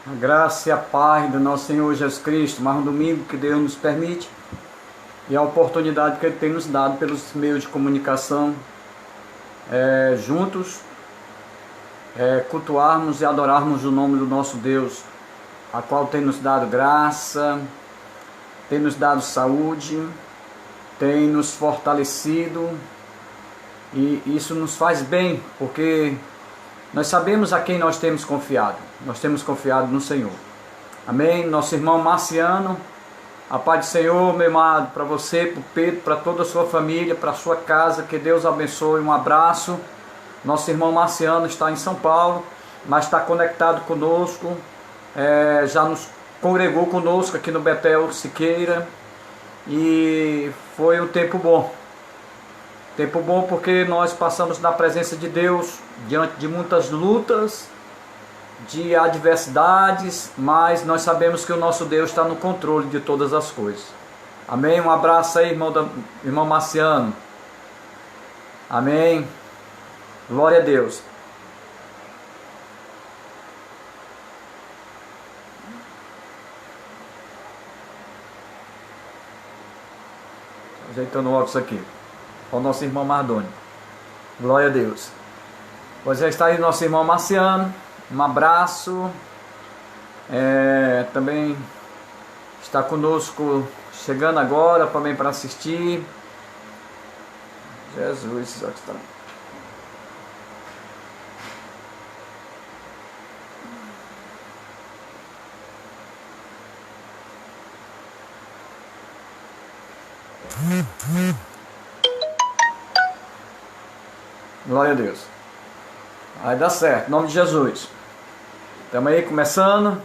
A graça e a paz do nosso Senhor Jesus Cristo, mais um domingo que Deus nos permite e a oportunidade que Ele tem nos dado pelos meios de comunicação, juntos, cultuarmos e adorarmos o nome do nosso Deus, a qual tem nos dado graça, tem nos dado saúde, tem nos fortalecido, e isso nos faz bem, porque nós sabemos a quem nós temos confiado. Nós temos confiado no Senhor. Amém? Nosso irmão Marciano, a paz do Senhor, meu amado, para você, para o Pedro, para toda a sua família, para a sua casa, que Deus abençoe. Um abraço. Nosso irmão Marciano está em São Paulo, mas está conectado conosco, já nos congregou conosco aqui no Betel Siqueira, e foi um tempo bom. Tempo bom porque nós passamos na presença de Deus, diante de muitas lutas, de adversidades, mas nós sabemos que o nosso Deus está no controle de todas as coisas. Amém? Um abraço aí, irmão Marciano. Amém? Glória a Deus. Ajeitando o óculos aqui. O nosso irmão Mardoni. Glória a Deus. Pois já está aí nosso irmão Marciano. Um abraço. Também está conosco, chegando agora também para assistir. Jesus, olha que está. Glória a Deus. Vai dar certo, em nome de Jesus. Estamos aí começando.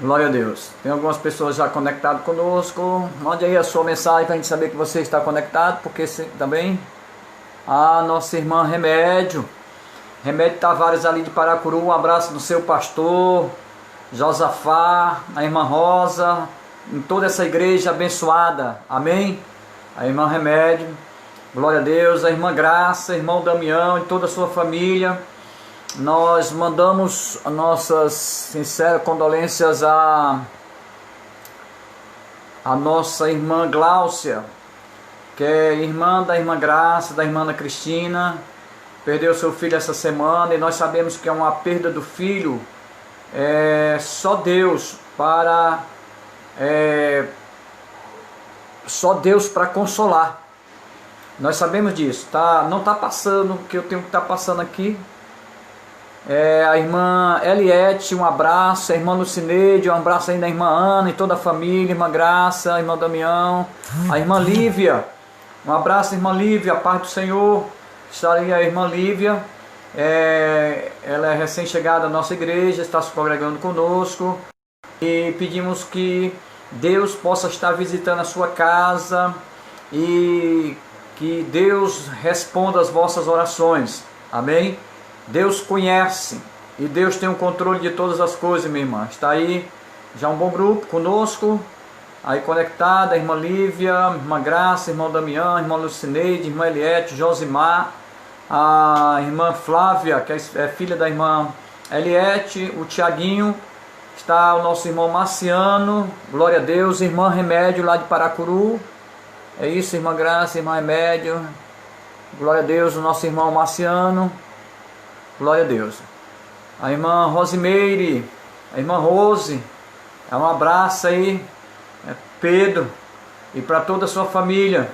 Glória a Deus. Tem algumas pessoas já conectadas conosco. Mande aí a sua mensagem para a gente saber que você está conectado. Porque também a nossa irmã Remédio Tavares ali de Paracuru. Um abraço do seu pastor Josafá, a irmã Rosa, em toda essa igreja abençoada. Amém? A irmã Remédio. Glória a Deus, a irmã Graça, irmão Damião e toda a sua família. Nós mandamos as nossas sinceras condolências à nossa irmã Gláucia, que é irmã da irmã Graça, da irmã Ana Cristina. Perdeu seu filho essa semana e nós sabemos que é uma perda do filho. Só Deus para consolar. Nós sabemos disso, tá? Não está passando o que eu tenho que estar passando aqui. A irmã Eliette, um abraço. A irmã Lucineide, um abraço aí da irmã Ana e toda a família. Irmã Graça, a irmã Damião. A irmã Lívia, um abraço, irmã Lívia, a paz do Senhor. Está ali a irmã Lívia. Ela é recém-chegada à nossa igreja, está se congregando conosco. E pedimos que Deus possa estar visitando a sua casa e que Deus responda as vossas orações. Amém? Deus conhece e Deus tem o controle de todas as coisas, minha irmã. Está aí já um bom grupo conosco, aí conectada, a irmã Lívia, a irmã Graça, irmão Damião, a irmã Lucineide, a irmã Eliette, Josimar, a irmã Flávia, que é filha da irmã Eliette, o Tiaguinho, está o nosso irmão Marciano, glória a Deus, irmã Remédio lá de Paracuru. É isso, irmã Graça, irmã Remédio. Glória a Deus, o nosso irmão Marciano. Glória a Deus. A irmã Rosimeire, a irmã Rose. Um abraço aí, Pedro, e para toda a sua família.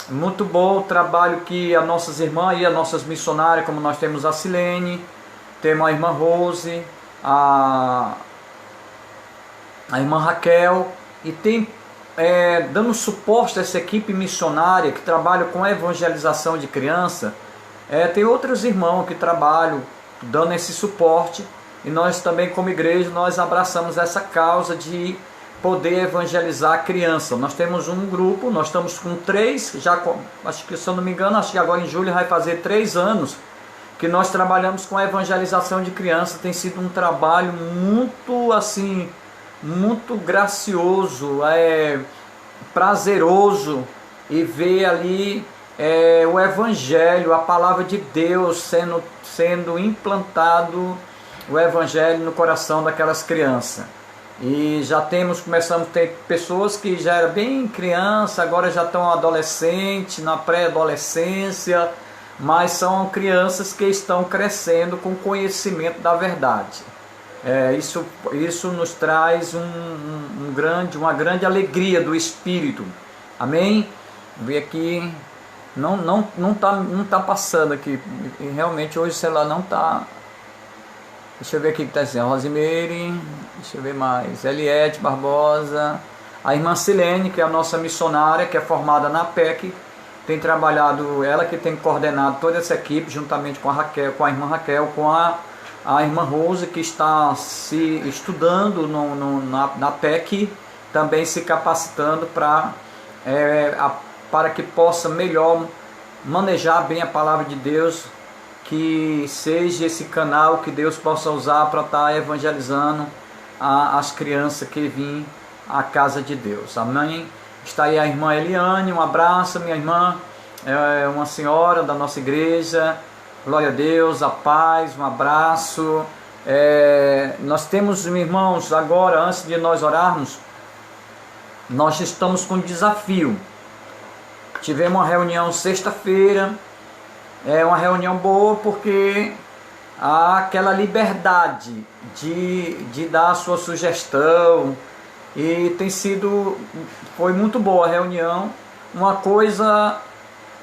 Muito bom o trabalho que as nossas irmãs e as nossas missionárias, como nós temos a Silene, temos a irmã Rose, a irmã Raquel, e tem dando suporte a essa equipe missionária que trabalha com a evangelização de criança. Tem outros irmãos que trabalham dando esse suporte, e nós também como igreja nós abraçamos essa causa de poder evangelizar a criança. Nós temos um grupo, nós estamos com 3, acho que, se eu não me engano, acho que agora em julho vai fazer 3 anos que nós trabalhamos com a evangelização de criança. Tem sido um trabalho muito assim, muito gracioso, prazeroso, e ver ali o Evangelho, a palavra de Deus sendo implantado o evangelho no coração daquelas crianças. E já começamos a ter pessoas que já eram bem criança, agora já estão adolescentes, na pré-adolescência, mas são crianças que estão crescendo com conhecimento da verdade. Isso nos traz uma grande alegria do Espírito. Amém? Ver aqui, não tá passando aqui, e realmente hoje o celular não tá. Deixa eu ver aqui que está dizendo, Rosimeire, deixa eu ver mais, Eliette Barbosa, a irmã Silene, que é a nossa missionária, que é formada na PEC, tem trabalhado, ela que tem coordenado toda essa equipe, juntamente com a Raquel, com a irmã Raquel, com a irmã Rose, que está se estudando na PEC, também se capacitando para que possa melhor manejar bem a palavra de Deus, que seja esse canal que Deus possa usar para estar evangelizando as crianças que vêm à casa de Deus. Amém? Está aí a irmã Eliane, um abraço, minha irmã, é uma senhora da nossa igreja, glória a Deus, a paz, um abraço. Nós temos, irmãos, agora, antes de nós orarmos, nós estamos com um desafio. Tivemos uma reunião sexta-feira, uma reunião boa porque há aquela liberdade de dar a sua sugestão, e foi muito boa a reunião. Uma coisa,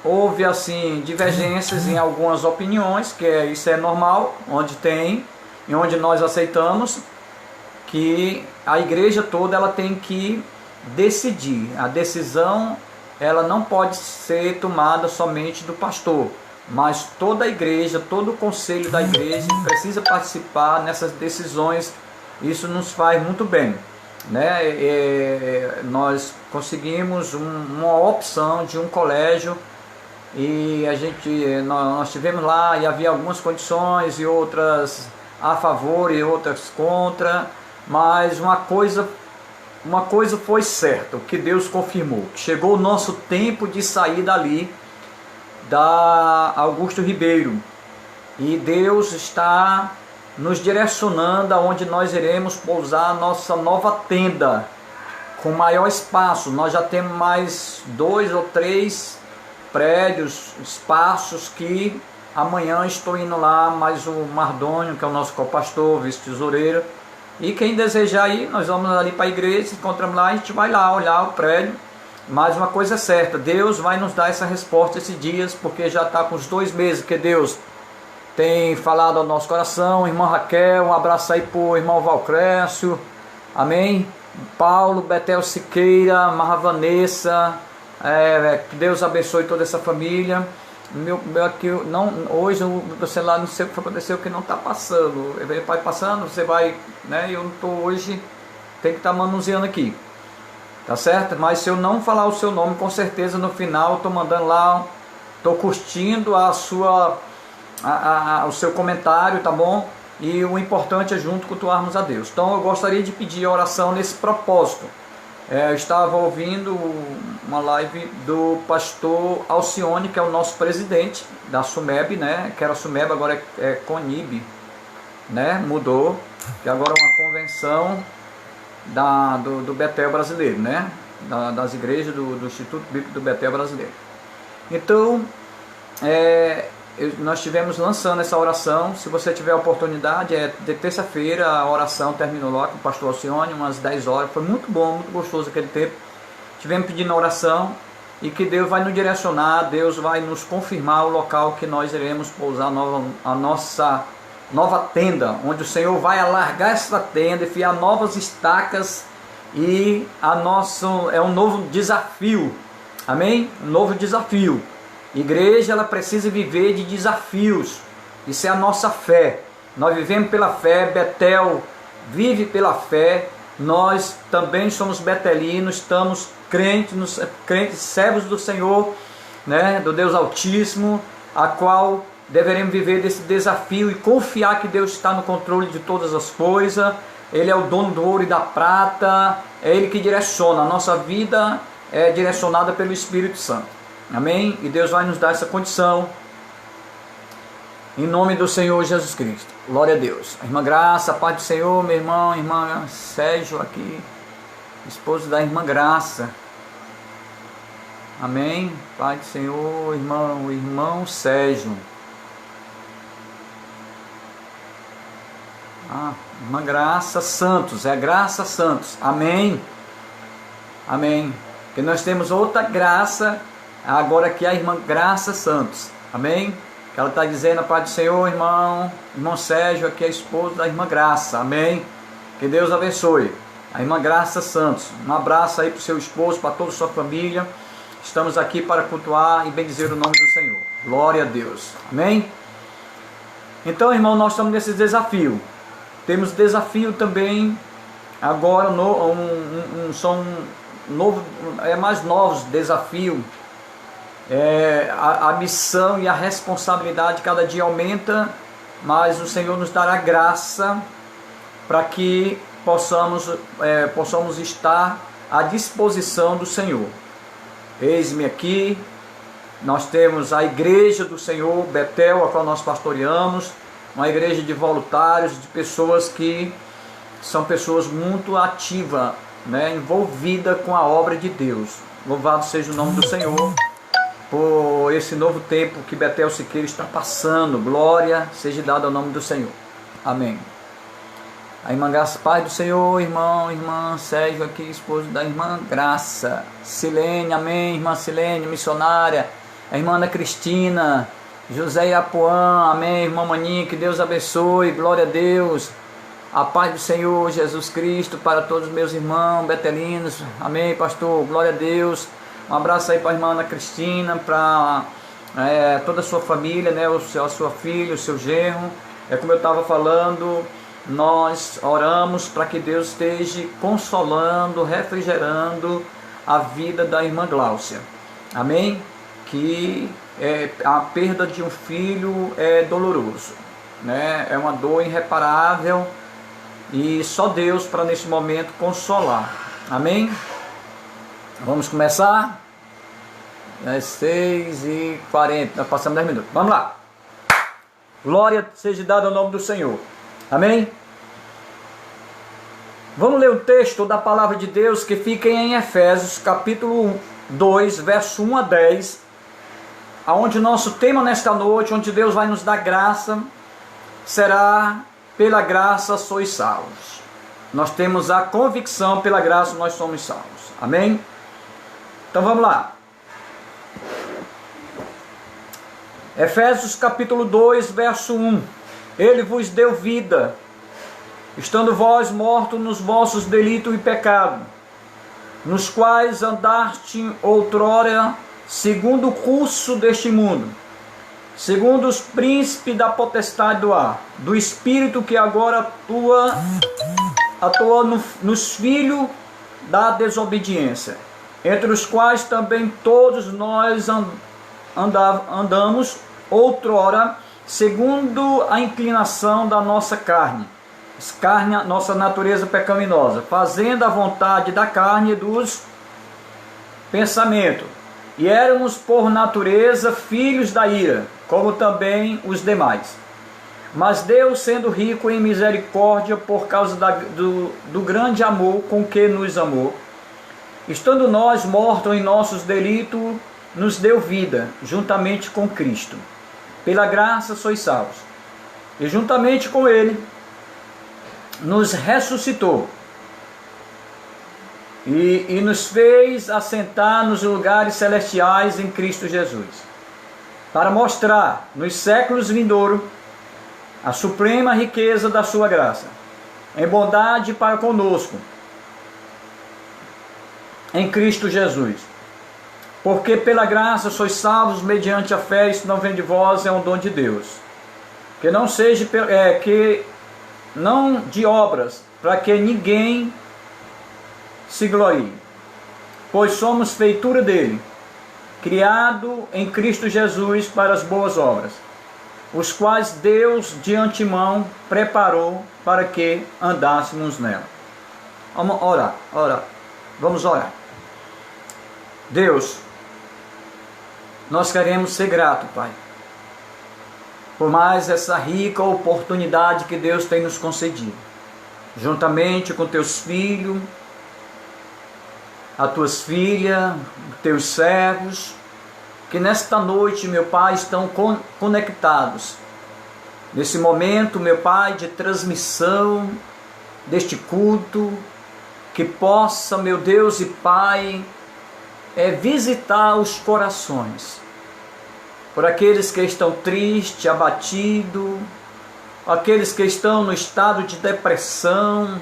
houve assim divergências em algumas opiniões, isso é normal, e onde nós aceitamos que a igreja toda ela tem que decidir. A decisão ela não pode ser tomada somente do pastor, mas toda a igreja, todo o conselho da igreja precisa participar nessas decisões. Isso nos faz muito bem, né? Nós conseguimos uma opção de um colégio, e nós estivemos lá e havia algumas condições e outras a favor e outras contra, mas uma coisa foi certa, o que Deus confirmou, que chegou o nosso tempo de sair dali da Augusto Ribeiro, e Deus está nos direcionando aonde nós iremos pousar a nossa nova tenda com maior espaço. Nós já temos mais 2 ou 3 prédios, espaços, que amanhã estou indo lá, mais o Mardônio, que é o nosso copastor, vice-tesoureiro, e quem desejar ir, nós vamos ali para a igreja, encontramos lá, a gente vai lá olhar o prédio. Mas uma coisa é certa, Deus vai nos dar essa resposta esses dias, porque já está com os 2 meses que Deus tem falado ao nosso coração. Irmã Raquel, um abraço aí para o irmão Valcrécio, amém? Paulo, Betel Siqueira, Marra Vanessa, que Deus abençoe toda essa família. Hoje o celular, não sei o que aconteceu, que não está passando, ele vai passando, você vai, né? Eu não estou hoje, tem que estar manuseando aqui. Tá certo? Mas se eu não falar o seu nome, com certeza no final estou mandando lá, estou curtindo o seu comentário, tá bom? E o importante é junto cultuarmos a Deus. Então eu gostaria de pedir a oração nesse propósito. Eu estava ouvindo uma live do pastor Alcione, que é o nosso presidente da SUMEB, né? Que era SUMEB, agora é CONIB, né? Mudou, que agora é uma convenção do Betel brasileiro, né? Das igrejas do Instituto Bíblico do Betel brasileiro. Então, nós estivemos lançando essa oração. Se você tiver a oportunidade, de terça-feira a oração terminou lá com o pastor Alcione, umas 10 horas. Foi muito bom, muito gostoso aquele tempo. Estivemos pedindo a oração, e que Deus vai nos direcionar, Deus vai nos confirmar o local que nós iremos pousar a nossa nova tenda, onde o Senhor vai alargar essa tenda, enfiar novas estacas, e é um novo desafio, amém? Um novo desafio. Igreja, ela precisa viver de desafios. Isso é a nossa fé. Nós vivemos pela fé, Betel vive pela fé. Nós também somos betelinos, estamos crentes servos do Senhor, né, do Deus Altíssimo, a qual deveremos viver desse desafio e confiar que Deus está no controle de todas as coisas. Ele é o dono do ouro e da prata, é Ele que direciona. A nossa vida é direcionada pelo Espírito Santo. Amém? E Deus vai nos dar essa condição. Em nome do Senhor Jesus Cristo. Glória a Deus. A irmã Graça, paz do Senhor, meu irmão, irmã Sérgio aqui, esposo da irmã Graça. Amém. Pai do Senhor, irmão Sérgio. Irmã Graça Santos, é Graça Santos. Amém. Amém. Porque nós temos outra graça, agora aqui a irmã Graça Santos. Amém. Que ela está dizendo a paz do Senhor, irmão Sérgio, aqui é esposo da irmã Graça. Amém. Que Deus abençoe. A irmã Graça Santos. Um abraço aí para o seu esposo, para toda a sua família. Estamos aqui para cultuar e bendizer o nome do Senhor. Glória a Deus. Amém? Então, irmão, nós estamos nesse desafio. Temos desafio também agora, mais novos desafios. A missão e a responsabilidade cada dia aumenta, mas o Senhor nos dará graça para que possamos estar à disposição do Senhor. Eis-me aqui, nós temos a igreja do Senhor, Betel, a qual nós pastoreamos, uma igreja de voluntários, de pessoas que são pessoas muito ativas, envolvidas com a obra de Deus. Louvado seja o nome do Senhor por esse novo tempo que Betel Siqueira está passando. Glória seja dada ao nome do Senhor. Amém. A irmã Graça, paz do Senhor, irmã Sérgio aqui, esposo da irmã Graça. Silene, amém, irmã Silene, missionária. A irmã Ana Cristina, José Iapuã, amém, irmã Maninha, que Deus abençoe, glória a Deus. A paz do Senhor Jesus Cristo para todos os meus irmãos betelinos, amém, pastor, glória a Deus. Um abraço aí para a irmã Ana Cristina, para toda a sua família, a sua filha, o seu genro. Como eu estava falando, nós oramos para que Deus esteja consolando, refrigerando a vida da irmã Gláucia. Amém? Que a perda de um filho é doloroso, é uma dor irreparável e só Deus para nesse momento consolar. Amém? Vamos começar? Às 6h40, nós passamos 10 minutos. Vamos lá. Glória seja dada ao nome do Senhor. Amém? Vamos ler o texto da palavra de Deus que fica em Efésios, capítulo 2, verso 1 a 10, aonde o nosso tema nesta noite, onde Deus vai nos dar graça, será: pela graça sois salvos. Nós temos a convicção, pela graça nós somos salvos. Amém? Então vamos lá. Efésios capítulo 2, verso 1. Ele vos deu vida, estando vós mortos nos vossos delitos e pecados, nos quais andaste outrora, segundo o curso deste mundo, segundo os príncipes da potestade do ar, do espírito que agora atua nos filhos da desobediência, entre os quais também todos nós andamos outrora, segundo a inclinação da nossa carne, nossa natureza pecaminosa, fazendo a vontade da carne e dos pensamentos. E éramos por natureza filhos da ira, como também os demais. Mas Deus, sendo rico em misericórdia, por causa do grande amor com que nos amou, estando nós mortos em nossos delitos, nos deu vida, juntamente com Cristo. Pela graça sois salvos. E juntamente com Ele, nos ressuscitou. E nos fez assentar nos lugares celestiais em Cristo Jesus, para mostrar nos séculos vindouros a suprema riqueza da sua graça, em bondade para conosco, em Cristo Jesus. Porque pela graça sois salvos mediante a fé, isso não vem de vós, é um dom de Deus. Que não seja não de obras, para que ninguém se glorie. Pois somos feitura dele, criado em Cristo Jesus para as boas obras, os quais Deus de antemão preparou para que andássemos nela. Vamos orar. Vamos orar. Deus, nós queremos ser gratos, Pai, por mais essa rica oportunidade que Deus tem nos concedido, juntamente com teus filhos, as tuas filhas, teus servos, que nesta noite, meu Pai, estão conectados. Nesse momento, meu Pai, de transmissão deste culto, que possa, meu Deus e Pai, visitar os corações. Por aqueles que estão tristes, abatidos, aqueles que estão no estado de depressão,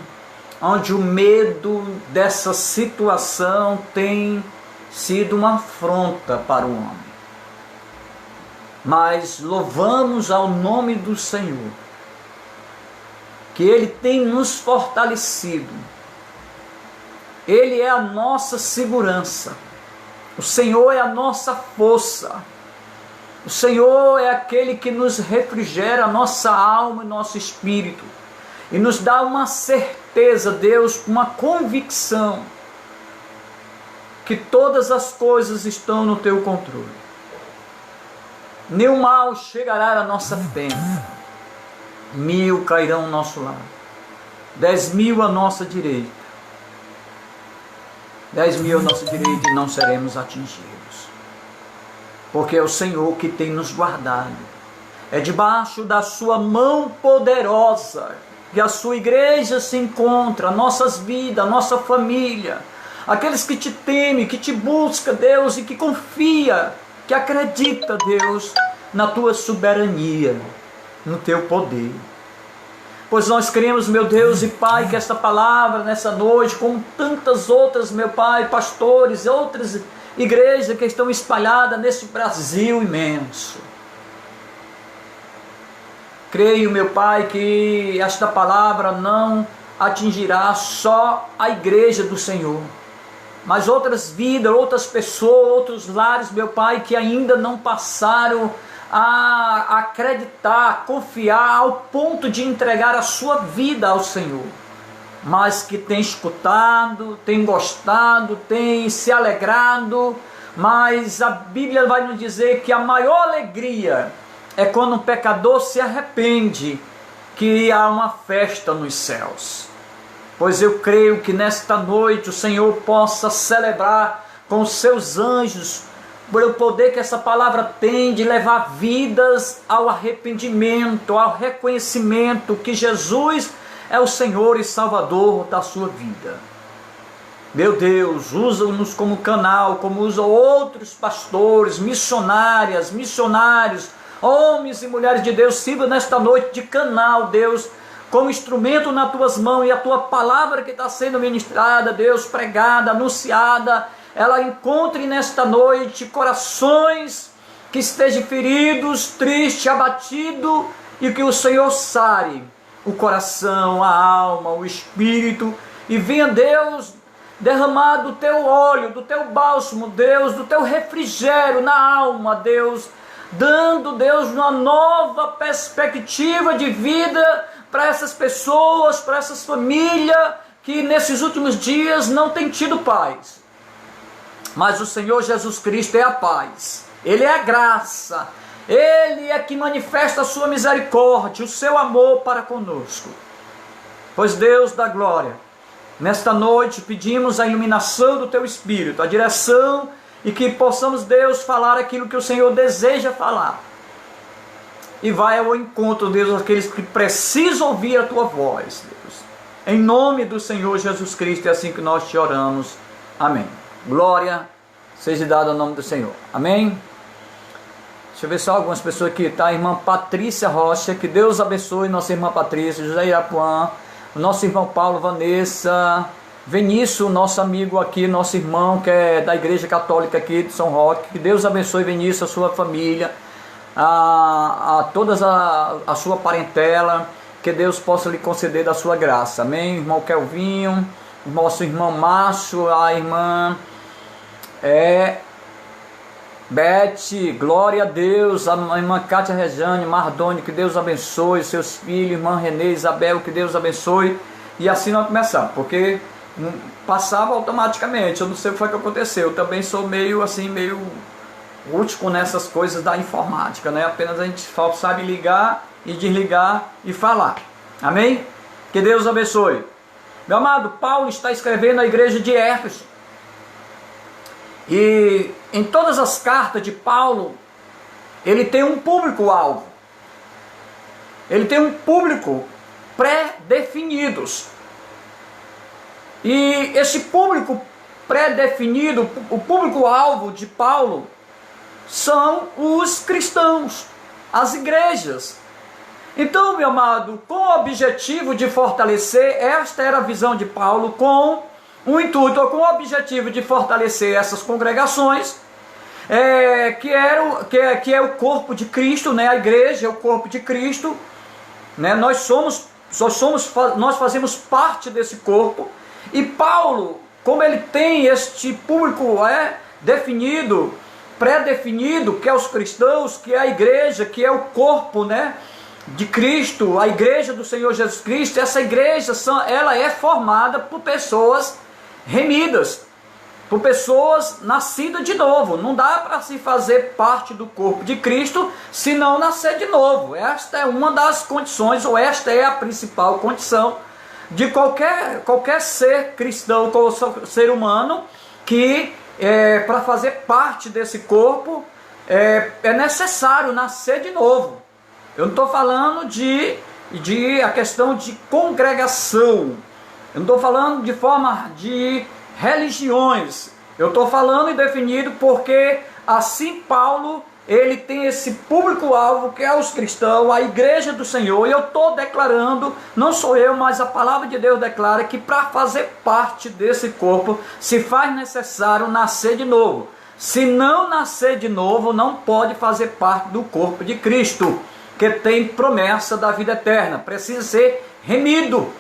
onde o medo dessa situação tem sido uma afronta para o homem. Mas louvamos ao nome do Senhor, que Ele tem nos fortalecido. Ele é a nossa segurança. O Senhor é a nossa força. O Senhor é aquele que nos refrigera a nossa alma e nosso espírito. E nos dá uma certeza, Deus, uma convicção que todas as coisas estão no teu controle. Nenhum mal chegará à nossa tenda. 1000 cairão ao nosso lado, 10.000 à nossa direita, 10.000 à nossa direita, e não seremos atingidos. Porque é o Senhor que tem nos guardado. É debaixo da sua mão poderosa que a sua igreja se encontra, nossas vidas, nossa família, aqueles que te temem, que te buscam, Deus, e que confia, que acredita, Deus, na tua soberania, no teu poder. Pois nós queremos, meu Deus e Pai, que esta palavra nessa noite, como tantas outras, meu Pai, pastores, outras igrejas que estão espalhadas nesse Brasil imenso. Creio, meu Pai, que esta palavra não atingirá só a igreja do Senhor, mas outras vidas, outras pessoas, outros lares, meu Pai, que ainda não passaram a acreditar, a confiar ao ponto de entregar a sua vida ao Senhor, mas que tem escutado, tem gostado, tem se alegrado. Mas a Bíblia vai nos dizer que a maior alegria é quando um pecador se arrepende, que há uma festa nos céus. Pois eu creio que nesta noite o Senhor possa celebrar com os seus anjos, por o poder que essa palavra tem de levar vidas ao arrependimento, ao reconhecimento que Jesus é o Senhor e Salvador da sua vida. Meu Deus, usa-nos como canal, como usam outros pastores, missionários, homens e mulheres de Deus. Sirva nesta noite de canal, Deus, como instrumento nas tuas mãos, e a tua palavra que está sendo ministrada, Deus, pregada, anunciada, ela encontre nesta noite corações que estejam feridos, tristes, abatidos, e que o Senhor sare o coração, a alma, o espírito, e venha, Deus, derramar do teu óleo, do teu bálsamo, Deus, do teu refrigério na alma, Deus, dando, Deus, uma nova perspectiva de vida para essas pessoas, para essas famílias que nesses últimos dias não têm tido paz. Mas o Senhor Jesus Cristo é a paz, Ele é a graça, Ele é que manifesta a sua misericórdia, o seu amor para conosco. Pois Deus da glória, nesta noite pedimos a iluminação do teu Espírito, a direção, e que possamos, Deus, falar aquilo que o Senhor deseja falar. E vai ao encontro, Deus, daqueles que precisam ouvir a tua voz, Deus. Em nome do Senhor Jesus Cristo, é assim que nós te oramos. Amém. Glória seja dada ao nome do Senhor. Amém. Deixa eu ver só algumas pessoas aqui. Tá a irmã Patrícia Rocha, que Deus abençoe nossa irmã Patrícia, José Irapuã, o nosso irmão Paulo, Vanessa, Vinícius, nosso amigo aqui, nosso irmão que é da Igreja Católica aqui de São Roque. Que Deus abençoe Vinícius, a sua família, a todas a sua parentela, que Deus possa lhe conceder da sua graça. Amém. Irmão Kelvinho, nosso irmão Márcio, a irmã Beth, glória a Deus, a irmã Cátia Rejane, Mardoni, que Deus abençoe seus filhos, irmã Renê, Isabel, que Deus abençoe. E assim nós começamos, porque passava automaticamente, eu não sei o que foi que aconteceu, eu também sou meio útil nessas coisas da informática, né? Apenas a gente só sabe ligar e desligar e falar. Amém? Que Deus abençoe. Meu amado, Paulo está escrevendo à igreja de Éfeso. E em todas as cartas de Paulo, ele tem um público-alvo. Ele tem um público pré-definidos. E esse público pré-definido, o público-alvo de Paulo, são os cristãos, as igrejas. Então, meu amado, com o objetivo de fortalecer, esta era a visão de Paulo, com o intuito, com o objetivo de fortalecer essas congregações, que é o corpo de Cristo, né? A igreja é o corpo de Cristo, né? Nós fazemos parte desse corpo. E Paulo, como ele tem este público definido, pré-definido, que é os cristãos, que é a igreja, que é o corpo, né, de Cristo, a igreja do Senhor Jesus Cristo, essa igreja ela é formada por pessoas remidas, por pessoas nascidas de novo. Não dá para se fazer parte do corpo de Cristo se não nascer de novo. Esta é uma das condições, ou esta é a principal condição de qualquer ser cristão, qualquer ser humano, que para fazer parte desse corpo é necessário nascer de novo. Eu não estou falando de a questão de congregação, eu não estou falando de forma de religiões, eu estou falando e definido porque assim Paulo, ele tem esse público-alvo que é os cristãos, a igreja do Senhor. E eu estou declarando, não sou eu, mas a palavra de Deus declara que para fazer parte desse corpo se faz necessário nascer de novo. Se não nascer de novo, não pode fazer parte do corpo de Cristo, que tem promessa da vida eterna. Precisa ser remido,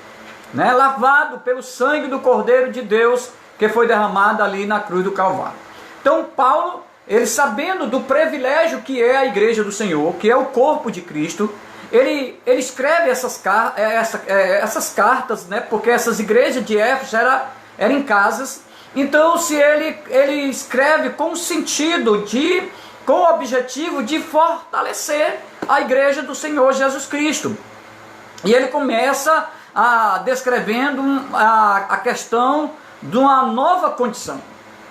né? Lavado pelo sangue do Cordeiro de Deus, que foi derramado ali na cruz do Calvário. Então Paulo, ele sabendo do privilégio que é a igreja do Senhor, que é o corpo de Cristo, ele escreve essas cartas, né? Porque essas igrejas de Éfeso eram em casas. Então, se ele escreve com o sentido com o objetivo de fortalecer a igreja do Senhor Jesus Cristo. E ele começa descrevendo a questão de uma nova condição.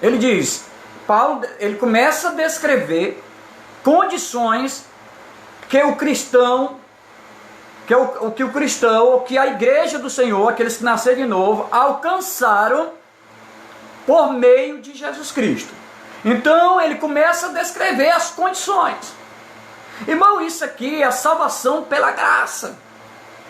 Ele diz, Paulo, ele começa a descrever condições que o cristão, que a igreja do Senhor, aqueles que nasceram de novo, alcançaram por meio de Jesus Cristo. Então ele começa a descrever as condições. Irmão, isso aqui é a salvação pela graça.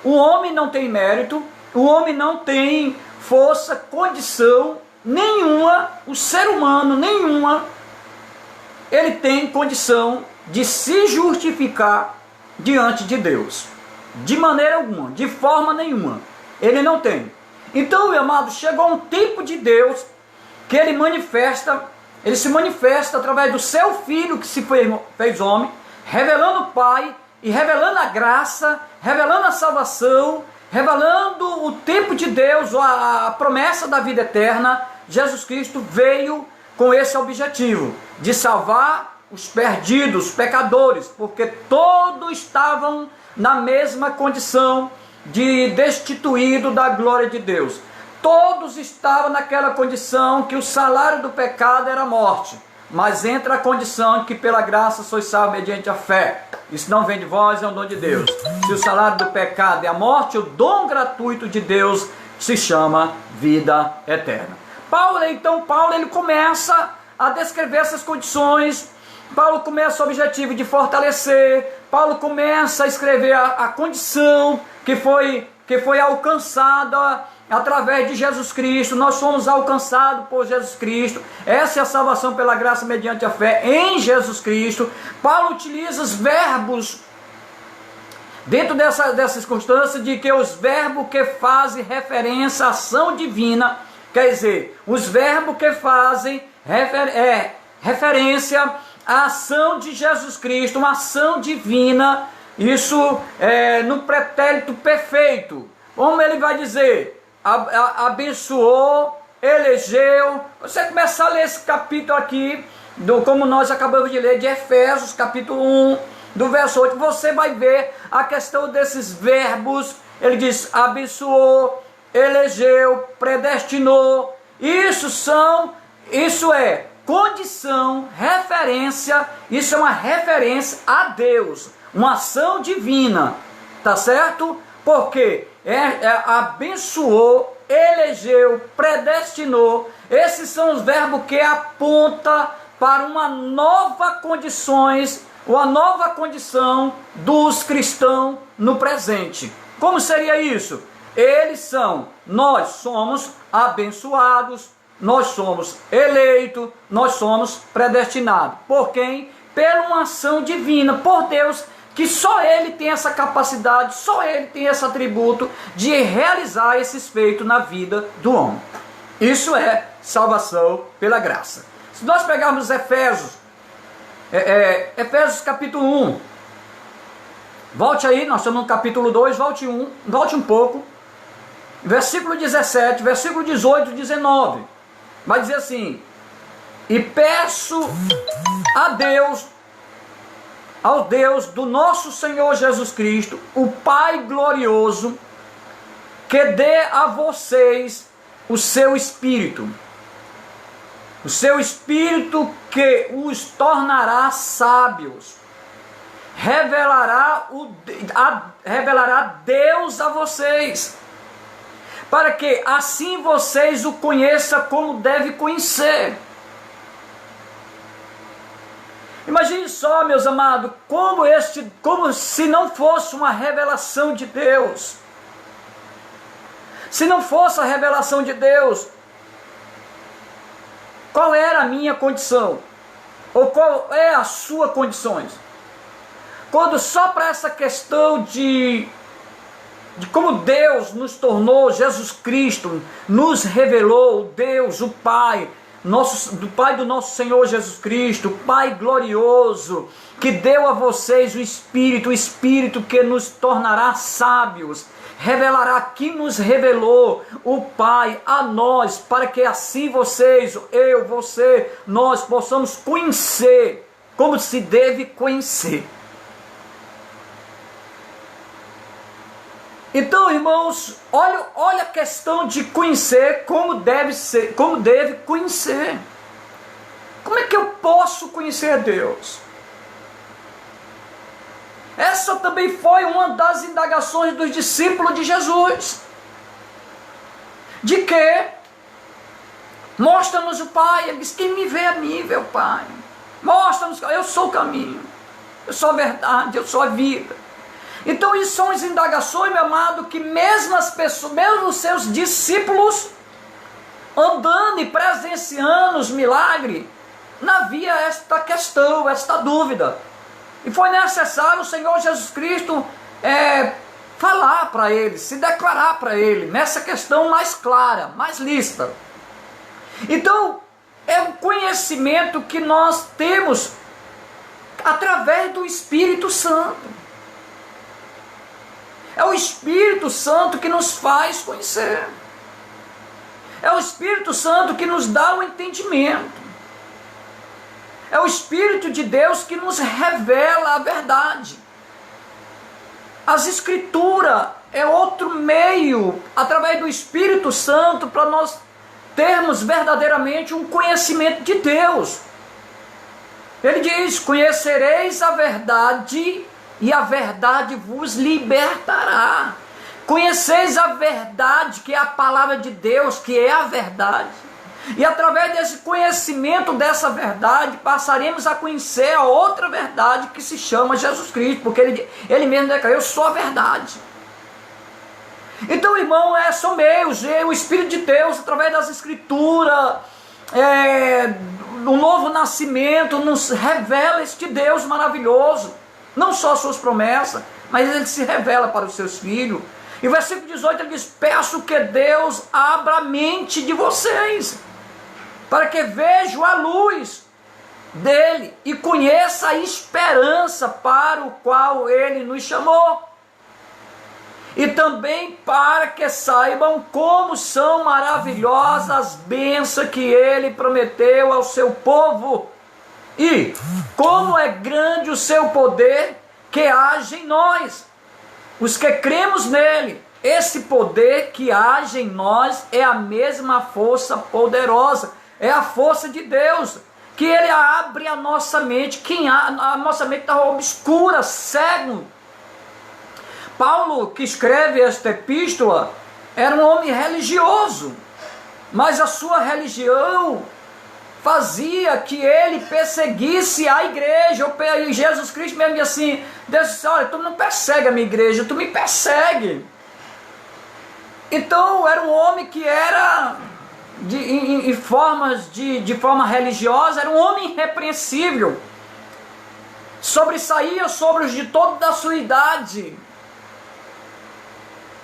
O homem não tem mérito, o homem não tem força, condição nenhuma, o ser humano nenhuma, ele tem condição de se justificar diante de Deus. De maneira alguma, de forma nenhuma. Ele não tem. Então, meu amado, chegou um tempo de Deus que ele se manifesta através do seu Filho que se fez homem, revelando o Pai e revelando a graça, revelando a salvação, revelando o tempo de Deus, a promessa da vida eterna. Jesus Cristo veio com esse objetivo, de salvar os perdidos, os pecadores, porque todos estavam na mesma condição de destituído da glória de Deus. Todos estavam naquela condição que o salário do pecado era a morte. Mas entra a condição que pela graça sois salvos mediante a fé. Isso não vem de vós, é um dom de Deus. Se o salário do pecado é a morte, o dom gratuito de Deus se chama vida eterna. Paulo ele começa a descrever essas condições. Paulo começa o objetivo de fortalecer. Paulo começa a escrever a condição que foi alcançada através de Jesus Cristo. Nós fomos alcançados por Jesus Cristo. Essa é a salvação pela graça mediante a fé em Jesus Cristo. Paulo utiliza os verbos dentro dessa circunstância de que os verbos que fazem referência à ação divina, quer dizer, os verbos que fazem referência à ação de Jesus Cristo, uma ação divina, isso no pretérito perfeito. Como ele vai dizer? Abençoou, elegeu. Você começa a ler esse capítulo aqui, como nós acabamos de ler, de Efésios, capítulo 1, do verso 8, você vai ver a questão desses verbos. Ele diz: abençoou, elegeu, predestinou. Isso é condição, referência, isso é uma referência a Deus, uma ação divina, tá certo? Porque abençoou, elegeu, predestinou. Esses são os verbos que apontam para uma nova condição dos cristãos no presente. Como seria isso? Nós somos abençoados, nós somos eleitos, nós somos predestinados. Por quem? Pela uma ação divina, por Deus, que só Ele tem essa capacidade, só Ele tem esse atributo de realizar esses feitos na vida do homem. Isso é salvação pela graça. Se nós pegarmos Efésios capítulo 1, volte aí, nós estamos no capítulo 2, volte um pouco, versículo 17, versículo 18 e 19, vai dizer assim: e peço ao Deus do nosso Senhor Jesus Cristo, o Pai glorioso, que dê a vocês o seu Espírito que os tornará sábios, revelará Deus a vocês, para que assim vocês o conheçam como deve conhecer. Imagine só, meus amados, como se não fosse uma revelação de Deus. Se não fosse a revelação de Deus, qual era a minha condição? Ou qual é a sua condições? Quando só para essa questão de como Deus nos tornou, Jesus Cristo nos revelou, Deus, o Pai, do Pai do nosso Senhor Jesus Cristo, Pai glorioso, que deu a vocês o Espírito que nos tornará sábios, revelará, que nos revelou o Pai a nós, para que assim vocês, nós possamos conhecer como se deve conhecer. Então, irmãos, olha a questão de conhecer como deve conhecer. Como é que eu posso conhecer Deus? Essa também foi uma das indagações dos discípulos de Jesus. De que? Mostra-nos o Pai. Ele disse: quem me vê a mim, vê o Pai. Mostra-nos, eu sou o caminho, eu sou a verdade, eu sou a vida. Então isso são as indagações, meu amado, que mesmo as pessoas, mesmo os seus discípulos, andando e presenciando os milagres, não havia esta questão, esta dúvida. E foi necessário o Senhor Jesus Cristo falar para eles, se declarar para eles, nessa questão mais clara, mais lícita. Então, é um conhecimento que nós temos através do Espírito Santo. É o Espírito Santo que nos faz conhecer. É o Espírito Santo que nos dá o entendimento. É o Espírito de Deus que nos revela a verdade. As Escrituras é outro meio, através do Espírito Santo, para nós termos verdadeiramente um conhecimento de Deus. Ele diz: conhecereis a verdade e a verdade vos libertará. Conheceis a verdade, que é a palavra de Deus, que é a verdade. E através desse conhecimento dessa verdade, passaremos a conhecer a outra verdade, que se chama Jesus Cristo, porque ele mesmo declarou: eu sou a verdade. Então, irmão, são meios, o Espírito de Deus, através das Escrituras, o novo nascimento, nos revela este Deus maravilhoso. Não só suas promessas, mas ele se revela para os seus filhos. E o versículo 18 ele diz: peço que Deus abra a mente de vocês, para que vejam a luz dele e conheça a esperança para o qual ele nos chamou. E também para que saibam como são maravilhosas as bênçãos que ele prometeu ao seu povo. E como é grande o seu poder que age em nós, os que cremos nele. Esse poder que age em nós é a mesma força poderosa, é a força de Deus, que ele abre a nossa mente, a nossa mente está obscura, cego. Paulo, que escreve esta epístola, era um homem religioso, mas a sua religião fazia que ele perseguisse a igreja. E Jesus Cristo mesmo disse assim, Deus disse, olha, tu não persegue a minha igreja, tu me persegue. Então era um homem que era de forma religiosa, era um homem irrepreensível, sobressaía sobre os de toda a sua idade.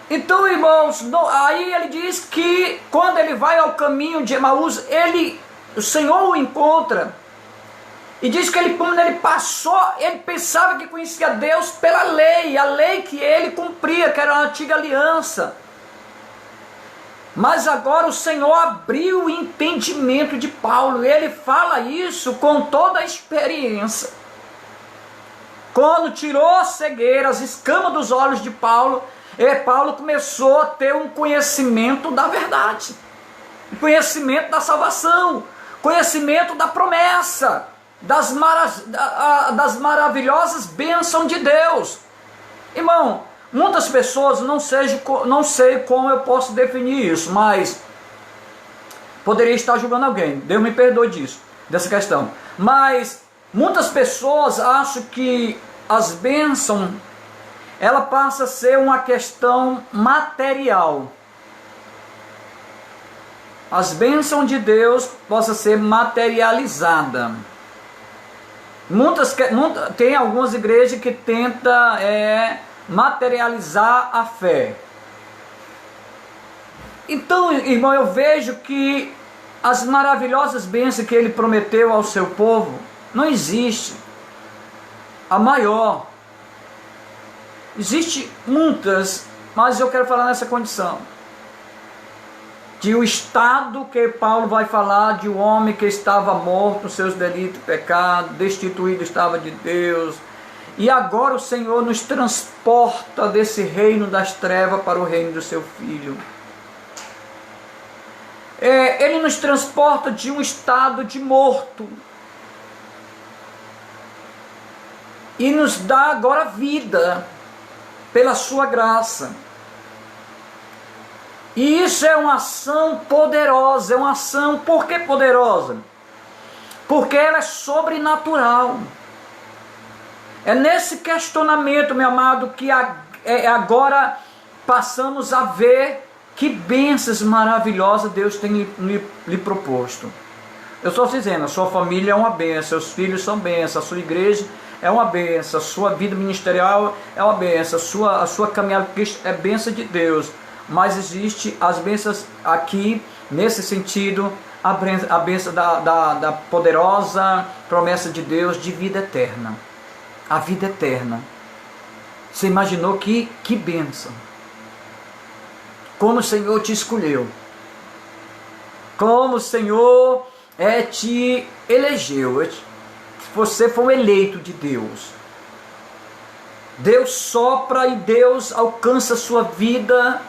Então, irmãos, aí ele diz que quando ele vai ao caminho de Emaús, o Senhor o encontra, e diz que quando ele passou, ele pensava que conhecia Deus pela lei, a lei que ele cumpria, que era a antiga aliança. Mas agora o Senhor abriu o entendimento de Paulo, e ele fala isso com toda a experiência. Quando tirou a cegueira, as escamas dos olhos de Paulo, Paulo começou a ter um conhecimento da verdade, conhecimento da salvação, conhecimento da promessa, das maravilhosas bênçãos de Deus. Irmão, muitas pessoas, não sei como eu posso definir isso, mas poderia estar julgando alguém, Deus me perdoe dessa questão, mas muitas pessoas acham que as bênçãos, ela passa a ser uma questão material. As bênçãos de Deus possam ser materializadas. Tem algumas igrejas que tentam materializar a fé. Então, irmão, eu vejo que as maravilhosas bênçãos que ele prometeu ao seu povo, não existe a maior. Existem muitas, mas eu quero falar nessa condição. De o estado que Paulo vai falar de um homem que estava morto nos seus delitos e pecados, destituído estava de Deus, e agora o Senhor nos transporta desse reino das trevas para o reino do seu Filho. Ele nos transporta de um estado de morto e nos dá agora vida pela sua graça. E isso é uma ação poderosa, é uma ação, por que poderosa? Porque ela é sobrenatural. É nesse questionamento, meu amado, que agora passamos a ver que bênçãos maravilhosas Deus tem lhe proposto. Eu estou dizendo, a sua família é uma bênção, seus filhos são bênçãos, a sua igreja é uma bênção, a sua vida ministerial é uma bênção, a sua caminhada com Cristo é bênção de Deus. Mas existe as bênçãos aqui, nesse sentido, a bênção da poderosa promessa de Deus de vida eterna. A vida eterna. Você imaginou que bênção? Como o Senhor te escolheu. Como o Senhor te elegeu. Você foi um eleito de Deus. Deus sopra e Deus alcança a sua vida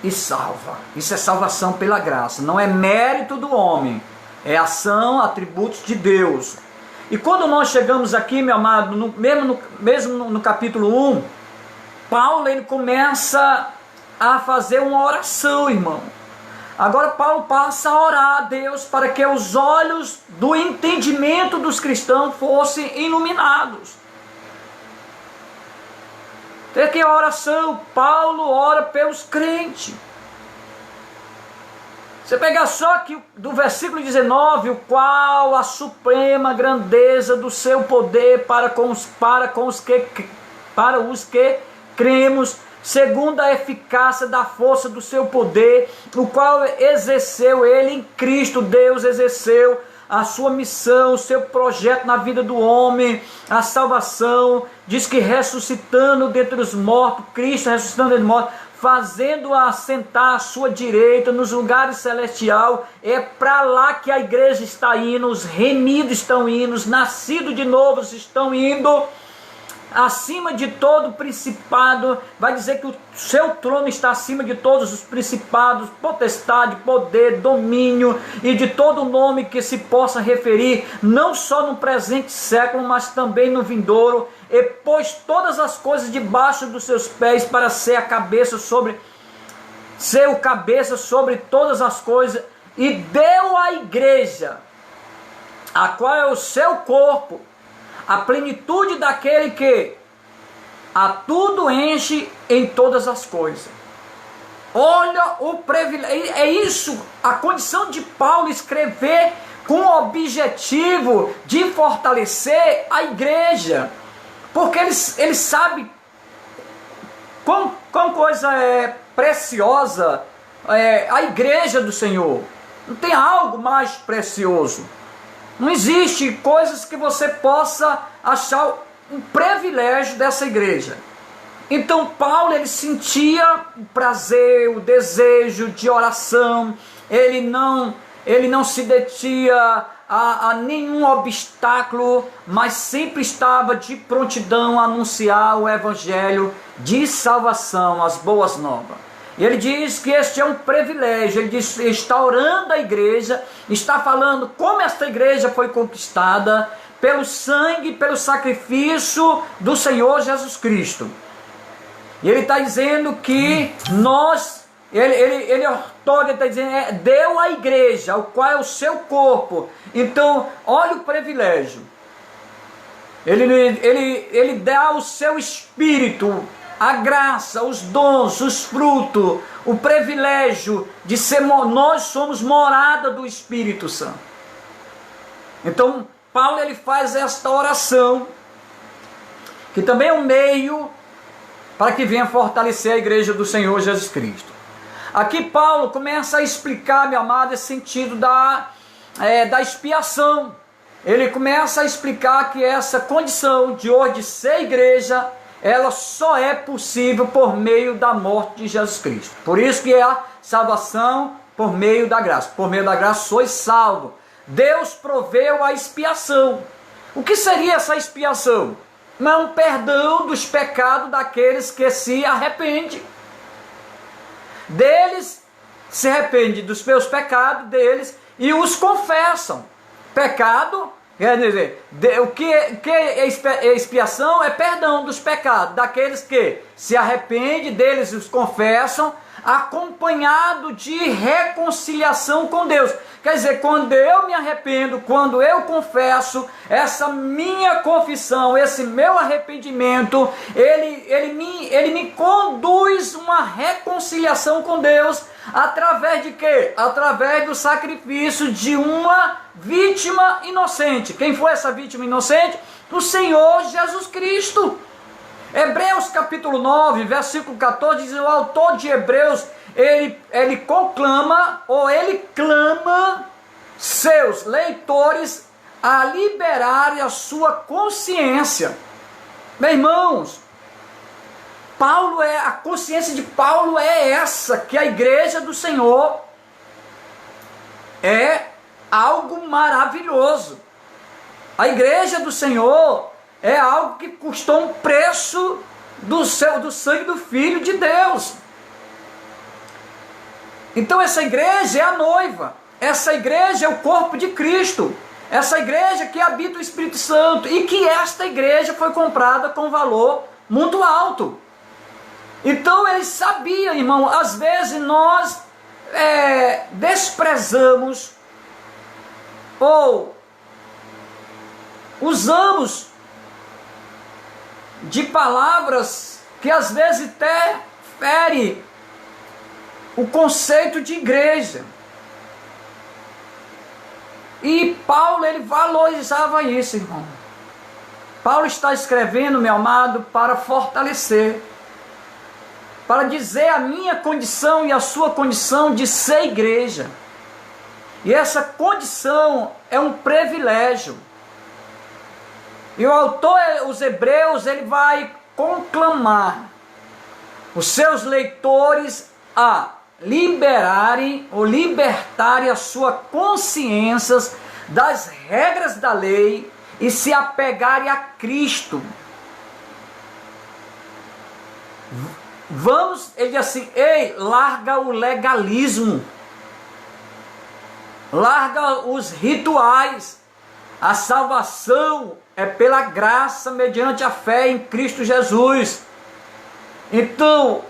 e salva. Isso é salvação pela graça. Não é mérito do homem. É ação, atributos de Deus. E quando nós chegamos aqui, meu amado, mesmo no capítulo 1, Paulo ele começa a fazer uma oração, irmão. Agora Paulo passa a orar a Deus para que os olhos do entendimento dos cristãos fossem iluminados. Tem aqui a oração, Paulo ora pelos crentes. Você pega só aqui do versículo 19, o qual a suprema grandeza do seu poder para os que cremos, segundo a eficácia da força do seu poder, o qual exerceu ele em Cristo. Deus exerceu a sua missão, o seu projeto na vida do homem, a salvação. Diz que ressuscitando dentre os mortos, Cristo ressuscitando dentre os mortos, fazendo-a assentar à sua direita nos lugares celestiais. É para lá que a igreja está indo, os remidos estão indo, os nascidos de novos estão indo. Acima de todo principado, vai dizer que o seu trono está acima de todos os principados, potestade, poder, domínio e de todo nome que se possa referir, não só no presente século, mas também no vindouro, e pôs todas as coisas debaixo dos seus pés para ser o cabeça sobre todas as coisas, e deu à igreja, a qual é o seu corpo, a plenitude daquele que a tudo enche em todas as coisas. Olha o privilégio, é isso, a condição de Paulo escrever com o objetivo de fortalecer a igreja, porque ele sabe quão coisa é preciosa a igreja do Senhor. Não tem algo mais precioso. Não existe coisas que você possa achar um privilégio dessa igreja. Então Paulo, ele sentia o prazer, o desejo de oração. Ele não se detinha a nenhum obstáculo, mas sempre estava de prontidão a anunciar o evangelho de salvação, as boas novas. E ele diz que este é um privilégio. Ele diz que está orando a igreja, está falando como esta igreja foi conquistada pelo sangue, pelo sacrifício do Senhor Jesus Cristo. E ele está dizendo que ele está dizendo, deu à igreja, o qual é o seu corpo. Então, olha o privilégio. Ele dá o seu espírito, a graça, os dons, os frutos, o privilégio de ser, nós somos morada do Espírito Santo. Então, Paulo, ele faz esta oração, que também é um meio para que venha fortalecer a igreja do Senhor Jesus Cristo. Aqui Paulo começa a explicar, meu amado, esse sentido da expiação. Ele começa a explicar que essa condição de hoje de ser igreja, ela só é possível por meio da morte de Jesus Cristo. Por isso que é a salvação por meio da graça. Por meio da graça sois salvos. Deus proveu a expiação. O que seria essa expiação? Não é um perdão dos pecados daqueles que se arrependem. Deles se arrepende dos meus pecados deles e os confessam. Pecado, quer dizer, o que é expiação? É perdão dos pecados daqueles que se arrependem deles e os confessam, acompanhado de reconciliação com Deus. Quer dizer, quando eu me arrependo, quando eu confesso, essa minha confissão, esse meu arrependimento, ele me conduz uma reconciliação com Deus, através de quê? Através do sacrifício de uma vítima inocente. Quem foi essa vítima inocente? O Senhor Jesus Cristo. Hebreus capítulo 9, versículo 14, diz: o autor de Hebreus, ele conclama, ou ele clama seus leitores a liberarem a sua consciência. Meus irmãos, a consciência de Paulo é essa, que a igreja do Senhor é algo maravilhoso. A igreja do Senhor é algo que custou um preço do sangue do Filho de Deus. Então essa igreja é a noiva, essa igreja é o corpo de Cristo, essa igreja que habita o Espírito Santo, e que esta igreja foi comprada com valor muito alto. Então eles sabiam, irmão, às vezes nós desprezamos ou usamos de palavras que às vezes até ferem o conceito de igreja. E Paulo, ele valorizava isso, irmão. Paulo está escrevendo, meu amado, para fortalecer, para dizer a minha condição e a sua condição de ser igreja. E essa condição é um privilégio. E o autor, os Hebreus, ele vai conclamar os seus leitores a liberarem ou libertarem as suas consciências das regras da lei e se apegarem a Cristo. Ele diz assim: ei, larga o legalismo, larga os rituais. A salvação é pela graça mediante a fé em Cristo Jesus. Então,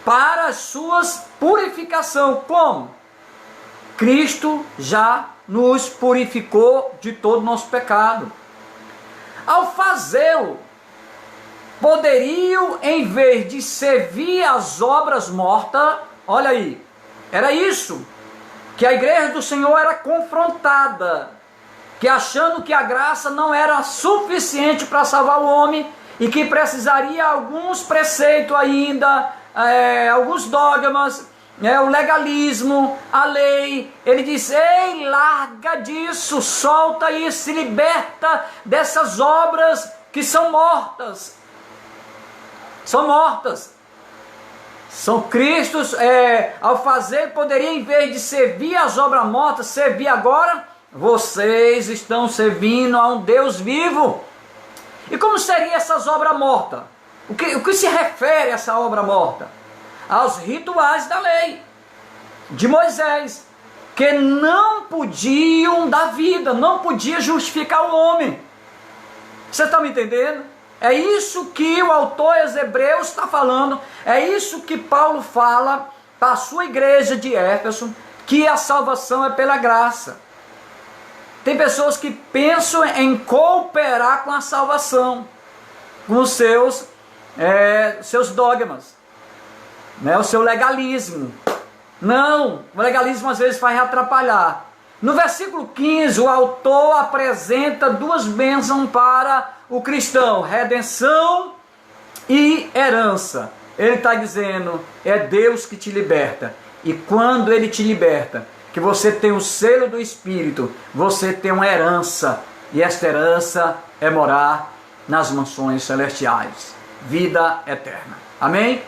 para as suas purificação, como? Cristo já nos purificou de todo o nosso pecado. Ao fazê-lo, poderiam, em vez de servir as obras mortas, olha aí, era isso que a igreja do Senhor era confrontada, que achando que a graça não era suficiente para salvar o homem e que precisaria alguns preceitos ainda, alguns dogmas, o legalismo, a lei. Ele diz: ei, larga disso, solta isso, se liberta dessas obras que são mortas. São mortas. São Cristos, ao fazer, poderia, em vez de servir as obras mortas, servir agora. Vocês estão servindo a um Deus vivo. E como seria essas obras mortas? O que se refere a essa obra morta? Aos rituais da lei de Moisés, que não podiam dar vida, não podia justificar o homem. Você está me entendendo? É isso que o autor aos Hebreus está falando, é isso que Paulo fala para a sua igreja de Éfeso, que a salvação é pela graça. Tem pessoas que pensam em cooperar com a salvação, com os seus dogmas, o seu legalismo. Não, o legalismo às vezes faz atrapalhar. No versículo 15, o autor apresenta duas bênçãos para o cristão: redenção e herança. Ele está dizendo, é Deus que te liberta. E quando Ele te liberta, que você tem o selo do Espírito, você tem uma herança. E esta herança é morar nas mansões celestiais. Vida eterna. Amém?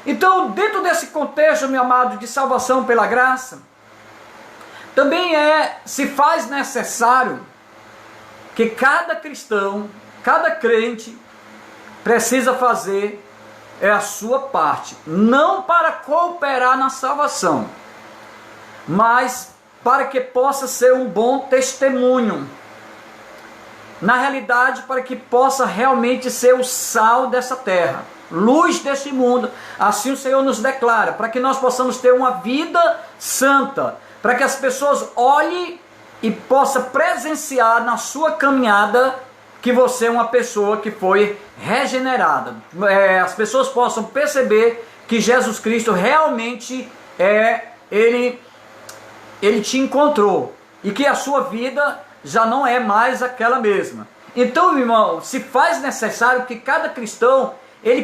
Então, dentro desse contexto, meu amado, de salvação pela graça, também se faz necessário que cada cristão, cada crente, precisa fazer a sua parte, não para cooperar na salvação, mas para que possa ser um bom testemunho. Na realidade, para que possa realmente ser o sal dessa terra, luz desse mundo. Assim o Senhor nos declara, para que nós possamos ter uma vida santa, para que as pessoas olhem e possam presenciar na sua caminhada que você é uma pessoa que foi regenerada. As pessoas possam perceber que Jesus Cristo realmente Ele te encontrou e que a sua vida já não é mais aquela mesma. Então, meu irmão, se faz necessário que cada cristão ele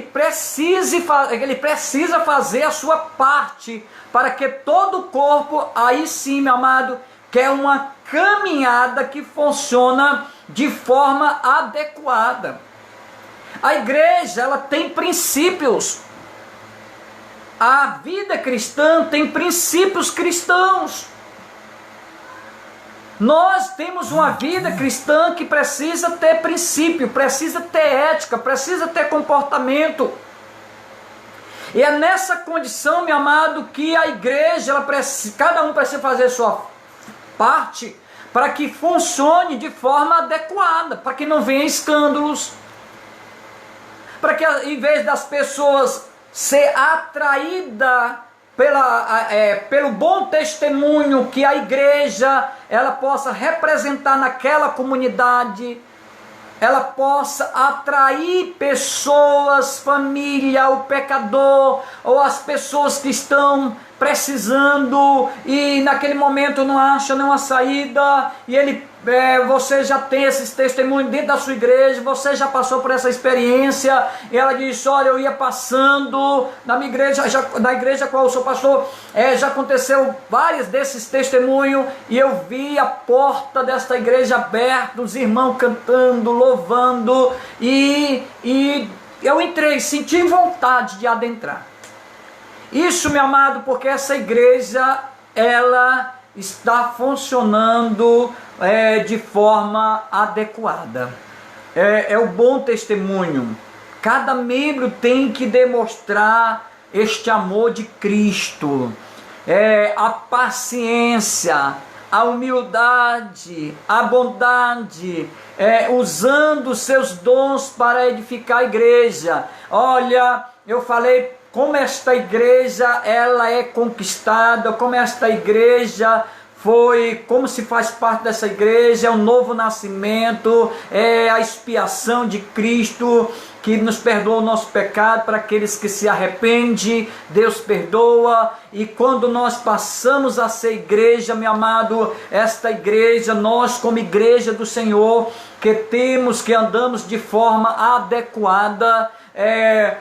precisa fazer a sua parte para que todo o corpo, aí sim, meu amado, que é uma caminhada que funciona de forma adequada. A igreja, ela tem princípios. A vida cristã tem princípios cristãos. Nós temos uma vida cristã que precisa ter princípio, precisa ter ética, precisa ter comportamento. E é nessa condição, meu amado, que a igreja, cada um precisa fazer a sua parte para que funcione de forma adequada, para que não venha escândalos, para que em vez das pessoas ser atraídas pelo bom testemunho que a igreja ela possa representar naquela comunidade, ela possa atrair pessoas, família, o pecador, ou as pessoas que estão precisando e naquele momento não acham nenhuma saída, e você já tem esses testemunhos dentro da sua igreja, você já passou por essa experiência, e ela diz: olha, eu ia passando na minha igreja, na igreja qual eu sou pastor, já aconteceu vários desses testemunhos, e eu vi a porta desta igreja aberta, os irmãos cantando, louvando, e eu entrei, senti vontade de adentrar. Isso, meu amado, porque essa igreja, ela está funcionando de forma adequada. É o bom testemunho. Cada membro tem que demonstrar este amor de Cristo, a paciência, a humildade, a bondade, usando seus dons para edificar a igreja. Olha, eu falei como esta igreja ela é conquistada, como esta igreja foi, como se faz parte dessa igreja, é o novo nascimento, é a expiação de Cristo, que nos perdoa o nosso pecado. Para aqueles que se arrependem, Deus perdoa. E quando nós passamos a ser igreja, meu amado, esta igreja, nós como igreja do Senhor, que andamos de forma adequada,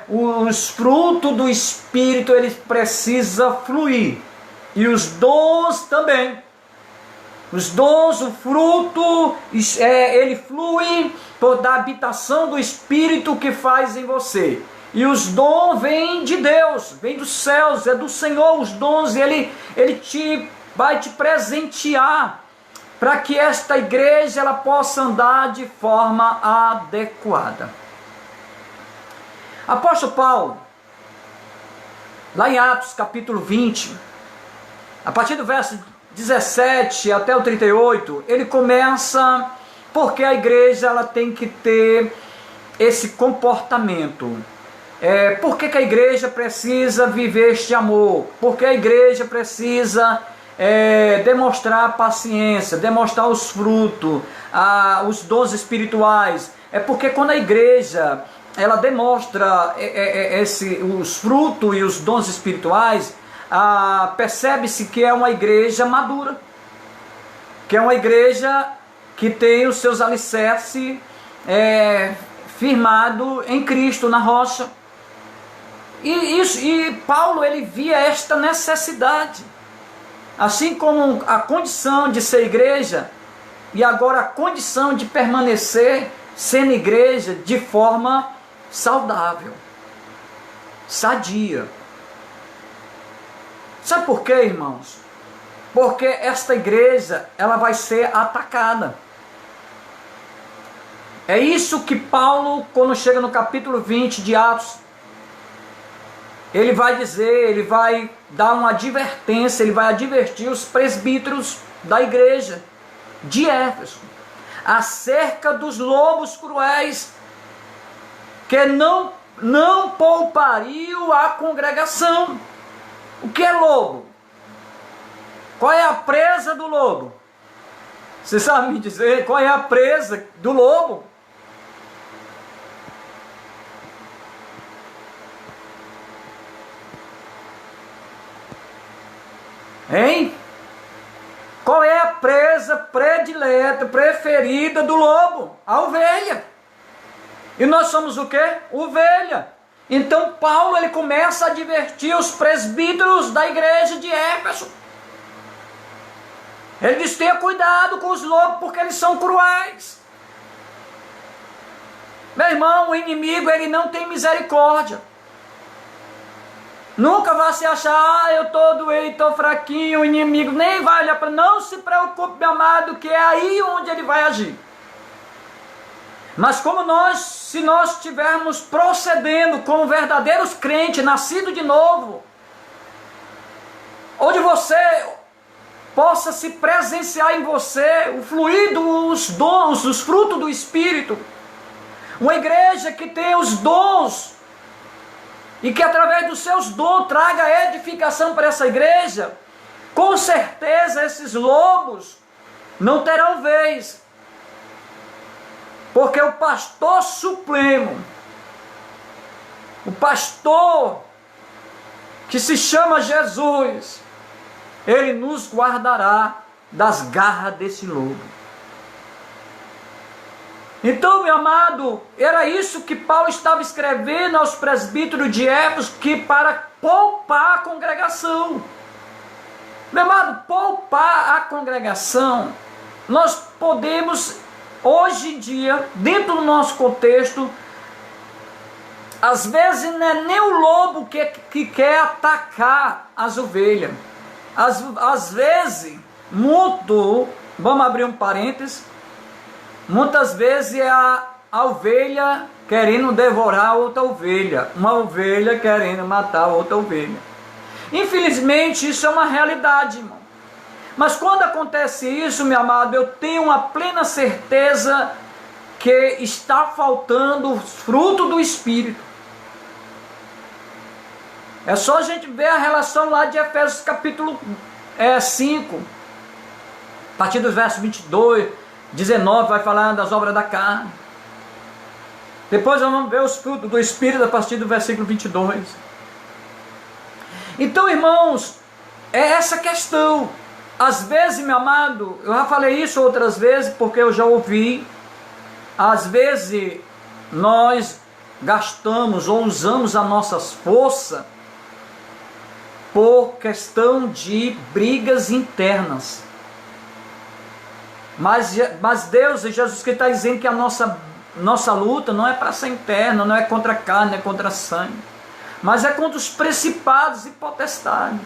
os frutos do Espírito, eles precisam fluir. E os dons também. Os dons, o fruto, ele flui da habitação do Espírito que faz em você. E os dons vêm de Deus, vêm dos céus, é do Senhor os dons, e Ele vai te presentear para que esta igreja ela possa andar de forma adequada. Apóstolo Paulo, lá em Atos capítulo 20, a partir do verso 17 até o 38, ele começa porque a igreja ela tem que ter esse comportamento. Por que a igreja precisa viver este amor? Porque a igreja precisa demonstrar paciência, demonstrar os frutos, os dons espirituais. É porque quando a igreja ela demonstra os frutos e os dons espirituais, percebe-se que é uma igreja madura, que é uma igreja que tem os seus alicerces firmado em Cristo, na rocha. E Paulo ele via esta necessidade, assim como a condição de ser igreja, e agora a condição de permanecer sendo igreja de forma saudável, sadia. Sabe por quê, irmãos? Porque esta igreja ela vai ser atacada. É isso que Paulo, quando chega no capítulo 20 de Atos, ele vai dizer, ele vai dar uma advertência, ele vai advertir os presbíteros da igreja de Éfeso acerca dos lobos cruéis que não poupariam a congregação. O que é lobo? Qual é a presa do lobo? Você sabe me dizer qual é a presa do lobo? Hein? Qual é a presa predileta, preferida do lobo? A ovelha. E nós somos o quê? Ovelha. Então Paulo ele começa a advertir os presbíteros da igreja de Éfeso. Ele diz: tenha cuidado com os lobos, porque eles são cruéis. Meu irmão, o inimigo ele não tem misericórdia. Nunca vai se achar, eu estou doente, estou fraquinho, o inimigo nem vai olhar para. Não se preocupe, meu amado, que é aí onde ele vai agir. Mas se nós estivermos procedendo como verdadeiros crentes, nascidos de novo, onde você possa se presenciar em você o fluir dos dons, os frutos do Espírito, uma igreja que tem os dons, e que através dos seus dons traga edificação para essa igreja, com certeza esses lobos não terão vez. Porque o pastor supremo, o pastor que se chama Jesus, ele nos guardará das garras desse lobo. Então, meu amado, era isso que Paulo estava escrevendo aos presbíteros de Éfeso, que para poupar a congregação. Meu amado, poupar a congregação, nós podemos, hoje em dia, dentro do nosso contexto, Às vezes não é nem o lobo que quer atacar as ovelhas. Às vezes, vamos abrir um parênteses, muitas vezes é a ovelha querendo devorar outra ovelha, uma ovelha querendo matar outra ovelha. Infelizmente isso é uma realidade, irmão. Mas quando acontece isso, meu amado, eu tenho uma plena certeza que está faltando o fruto do Espírito. É só a gente ver a relação lá de Efésios capítulo 5, a partir do verso 22, 19, vai falar das obras da carne. Depois vamos ver os frutos do Espírito a partir do versículo 22. Então, irmãos, é essa questão. Às vezes, meu amado, eu já falei isso outras vezes, porque eu já ouvi. Às vezes, nós gastamos ou usamos as nossas forças por questão de brigas internas. Mas Deus e Jesus Cristo está dizendo que a nossa luta não é para ser interna, não é contra a carne, não é contra sangue, mas é contra os principados e potestades.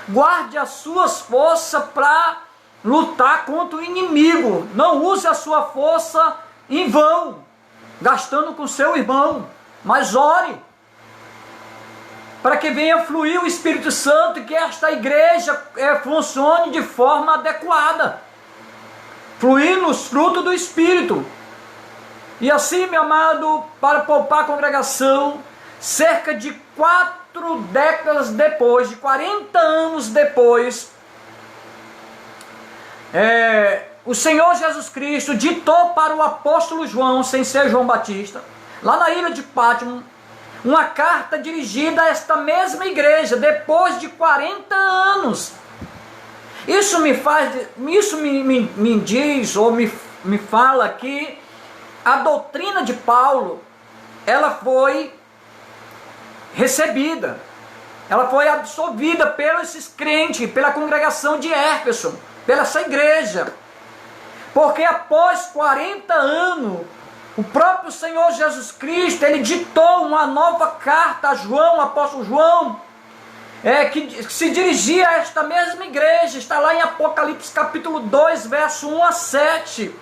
Guarde as suas forças para lutar contra o inimigo. Não use a sua força em vão, gastando com seu irmão, mas ore para que venha fluir o Espírito Santo e que esta igreja funcione de forma adequada, fluir nos frutos do Espírito. E assim, meu amado, para poupar a congregação, cerca de 4 décadas depois, de 40 anos depois, o Senhor Jesus Cristo ditou para o apóstolo João, sem ser João Batista, lá na ilha de Pátimo, uma carta dirigida a esta mesma igreja, depois de 40 anos. Isso me diz, ou me fala que a doutrina de Paulo, ela foi recebida, ela foi absorvida pelos crentes, pela congregação de Éfeso, pela essa igreja, porque após 40 anos, o próprio Senhor Jesus Cristo, ele ditou uma nova carta a João, o apóstolo João, que se dirigia a esta mesma igreja. Está lá em Apocalipse capítulo 2, verso 1 a 7.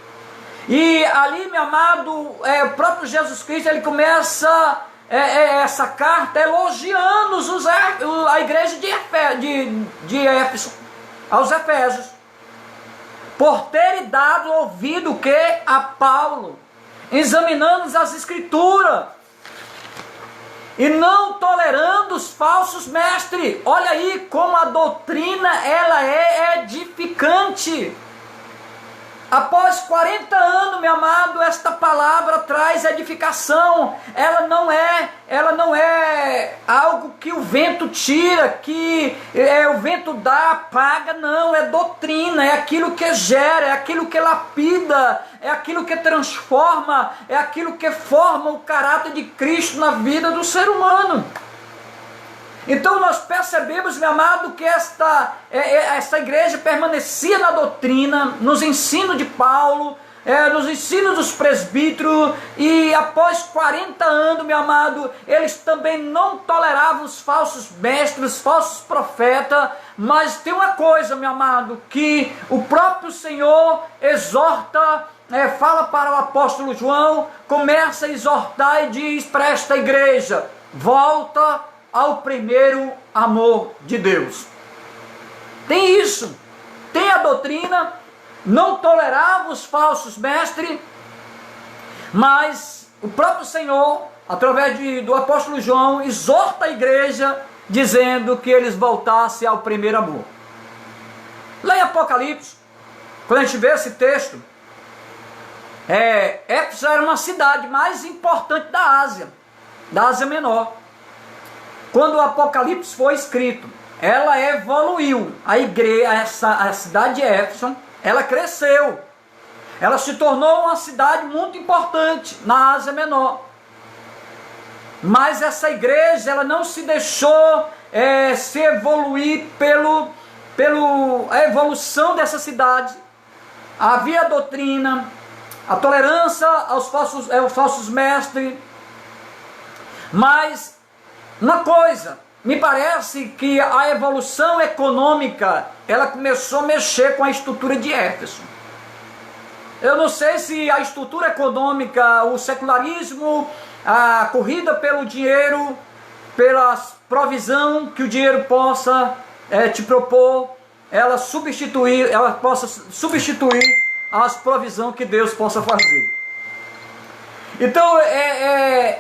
E ali, meu amado, o próprio Jesus Cristo, ele começa essa carta elogiando a igreja de Éfeso, aos Efésios, por terem dado ouvido o que? A Paulo, examinando as Escrituras e não tolerando os falsos mestres. Olha aí como a doutrina ela é edificante. Após 40 anos, meu amado, esta palavra traz edificação. Ela não é algo que o vento tira, que o vento dá, apaga. Não, é doutrina, é aquilo que gera, é aquilo que lapida, é aquilo que transforma, é aquilo que forma o caráter de Cristo na vida do ser humano. Então nós percebemos, meu amado, que esta igreja permanecia na doutrina, nos ensinos de Paulo, nos ensinos dos presbíteros, e após 40 anos, meu amado, eles também não toleravam os falsos mestres, os falsos profetas. Mas tem uma coisa, meu amado, que o próprio Senhor exorta, fala para o apóstolo João, começa a exortar e diz para esta igreja: volta ao primeiro amor de Deus. Tem isso, tem a doutrina, não tolerava os falsos mestres, mas o próprio Senhor, através do apóstolo João, exorta a igreja, dizendo que eles voltassem ao primeiro amor. Lá em Apocalipse, quando a gente vê esse texto, Éfeso era uma cidade mais importante da Ásia Menor. Quando o Apocalipse foi escrito, ela evoluiu. A igreja, a cidade de Éfeso, ela cresceu. Ela se tornou uma cidade muito importante na Ásia Menor. Mas essa igreja, ela não se deixou se evoluir a evolução dessa cidade. Havia a doutrina, a tolerância aos falsos mestres. Mas uma coisa, me parece que a evolução econômica, ela começou a mexer com a estrutura de Éfeso. Eu não sei se a estrutura econômica, o secularismo, a corrida pelo dinheiro, pela provisão que o dinheiro possa te propor, ela possa substituir as provisões que Deus possa fazer. Então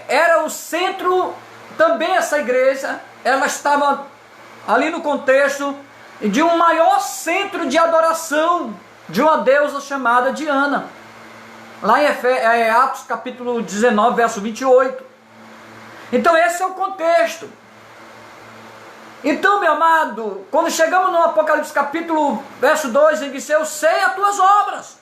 era o centro, também essa igreja, ela estava ali no contexto de um maior centro de adoração de uma deusa chamada Diana. Lá em Atos capítulo 19, verso 28. Então esse é o contexto. Então, meu amado, quando chegamos no Apocalipse capítulo verso 2, ele disse: eu sei as tuas obras.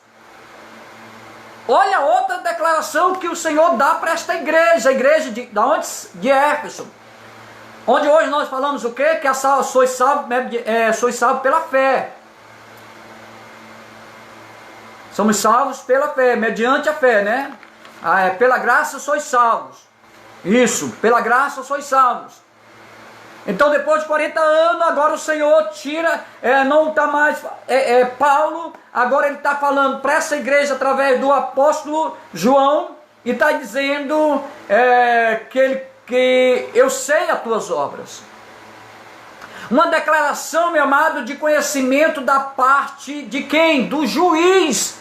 Olha outra declaração que o Senhor dá para esta igreja, a igreja de Éfeso. Onde hoje nós falamos o quê? Que sois salvos pela fé. Somos salvos pela fé, mediante a fé, né? Pela graça sois salvos. Isso, pela graça sois salvos. Então depois de 40 anos, agora o Senhor tira, não está mais Paulo, agora ele está falando para essa igreja através do apóstolo João, e está dizendo que eu sei as tuas obras. Uma declaração, meu amado, de conhecimento da parte de quem? Do juiz.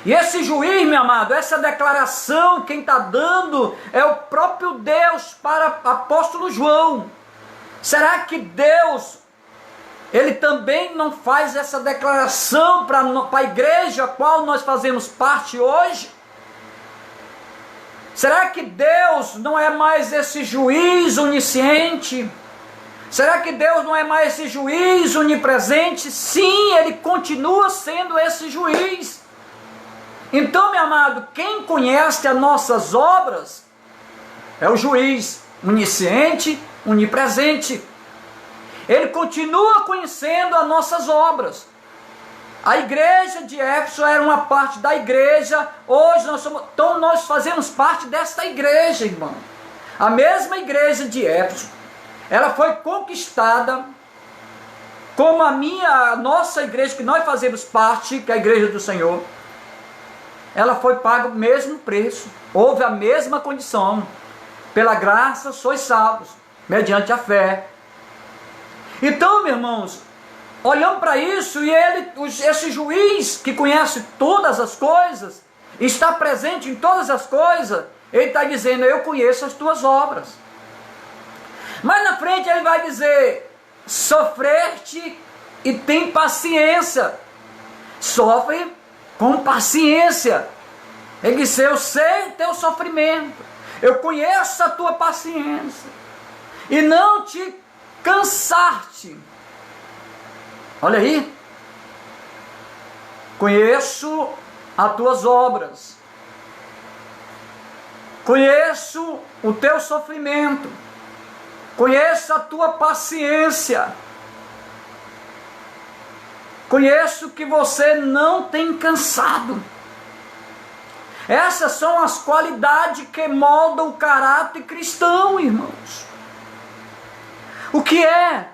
E esse juiz, meu amado, essa declaração, quem está dando é o próprio Deus para o apóstolo João. Será que Deus, ele também não faz essa declaração para a igreja a qual nós fazemos parte hoje? Será que Deus não é mais esse juiz onisciente? Será que Deus não é mais esse juiz onipresente? Sim, ele continua sendo esse juiz. Então, meu amado, quem conhece as nossas obras é o juiz onisciente, onipresente. Ele continua conhecendo as nossas obras. A igreja de Éfeso era uma parte da igreja. Hoje nós fazemos parte desta igreja, irmão. A mesma igreja de Éfeso, ela foi conquistada como a nossa igreja, que nós fazemos parte, que é a igreja do Senhor. Ela foi paga o mesmo preço, houve a mesma condição. Pela graça sois salvos, mediante a fé. Então, meus irmãos, olhando para isso, e esse juiz que conhece todas as coisas, está presente em todas as coisas, ele está dizendo: eu conheço as tuas obras. Mas na frente ele vai dizer: sofreste e tem paciência. Sofre com paciência. Ele disse: eu sei o teu sofrimento, eu conheço a tua paciência, e não te cansaste. Olha aí. Conheço as tuas obras, conheço o teu sofrimento, conheço a tua paciência, conheço que você não tem cansado. Essas são as qualidades que moldam o caráter cristão, irmãos. O que é?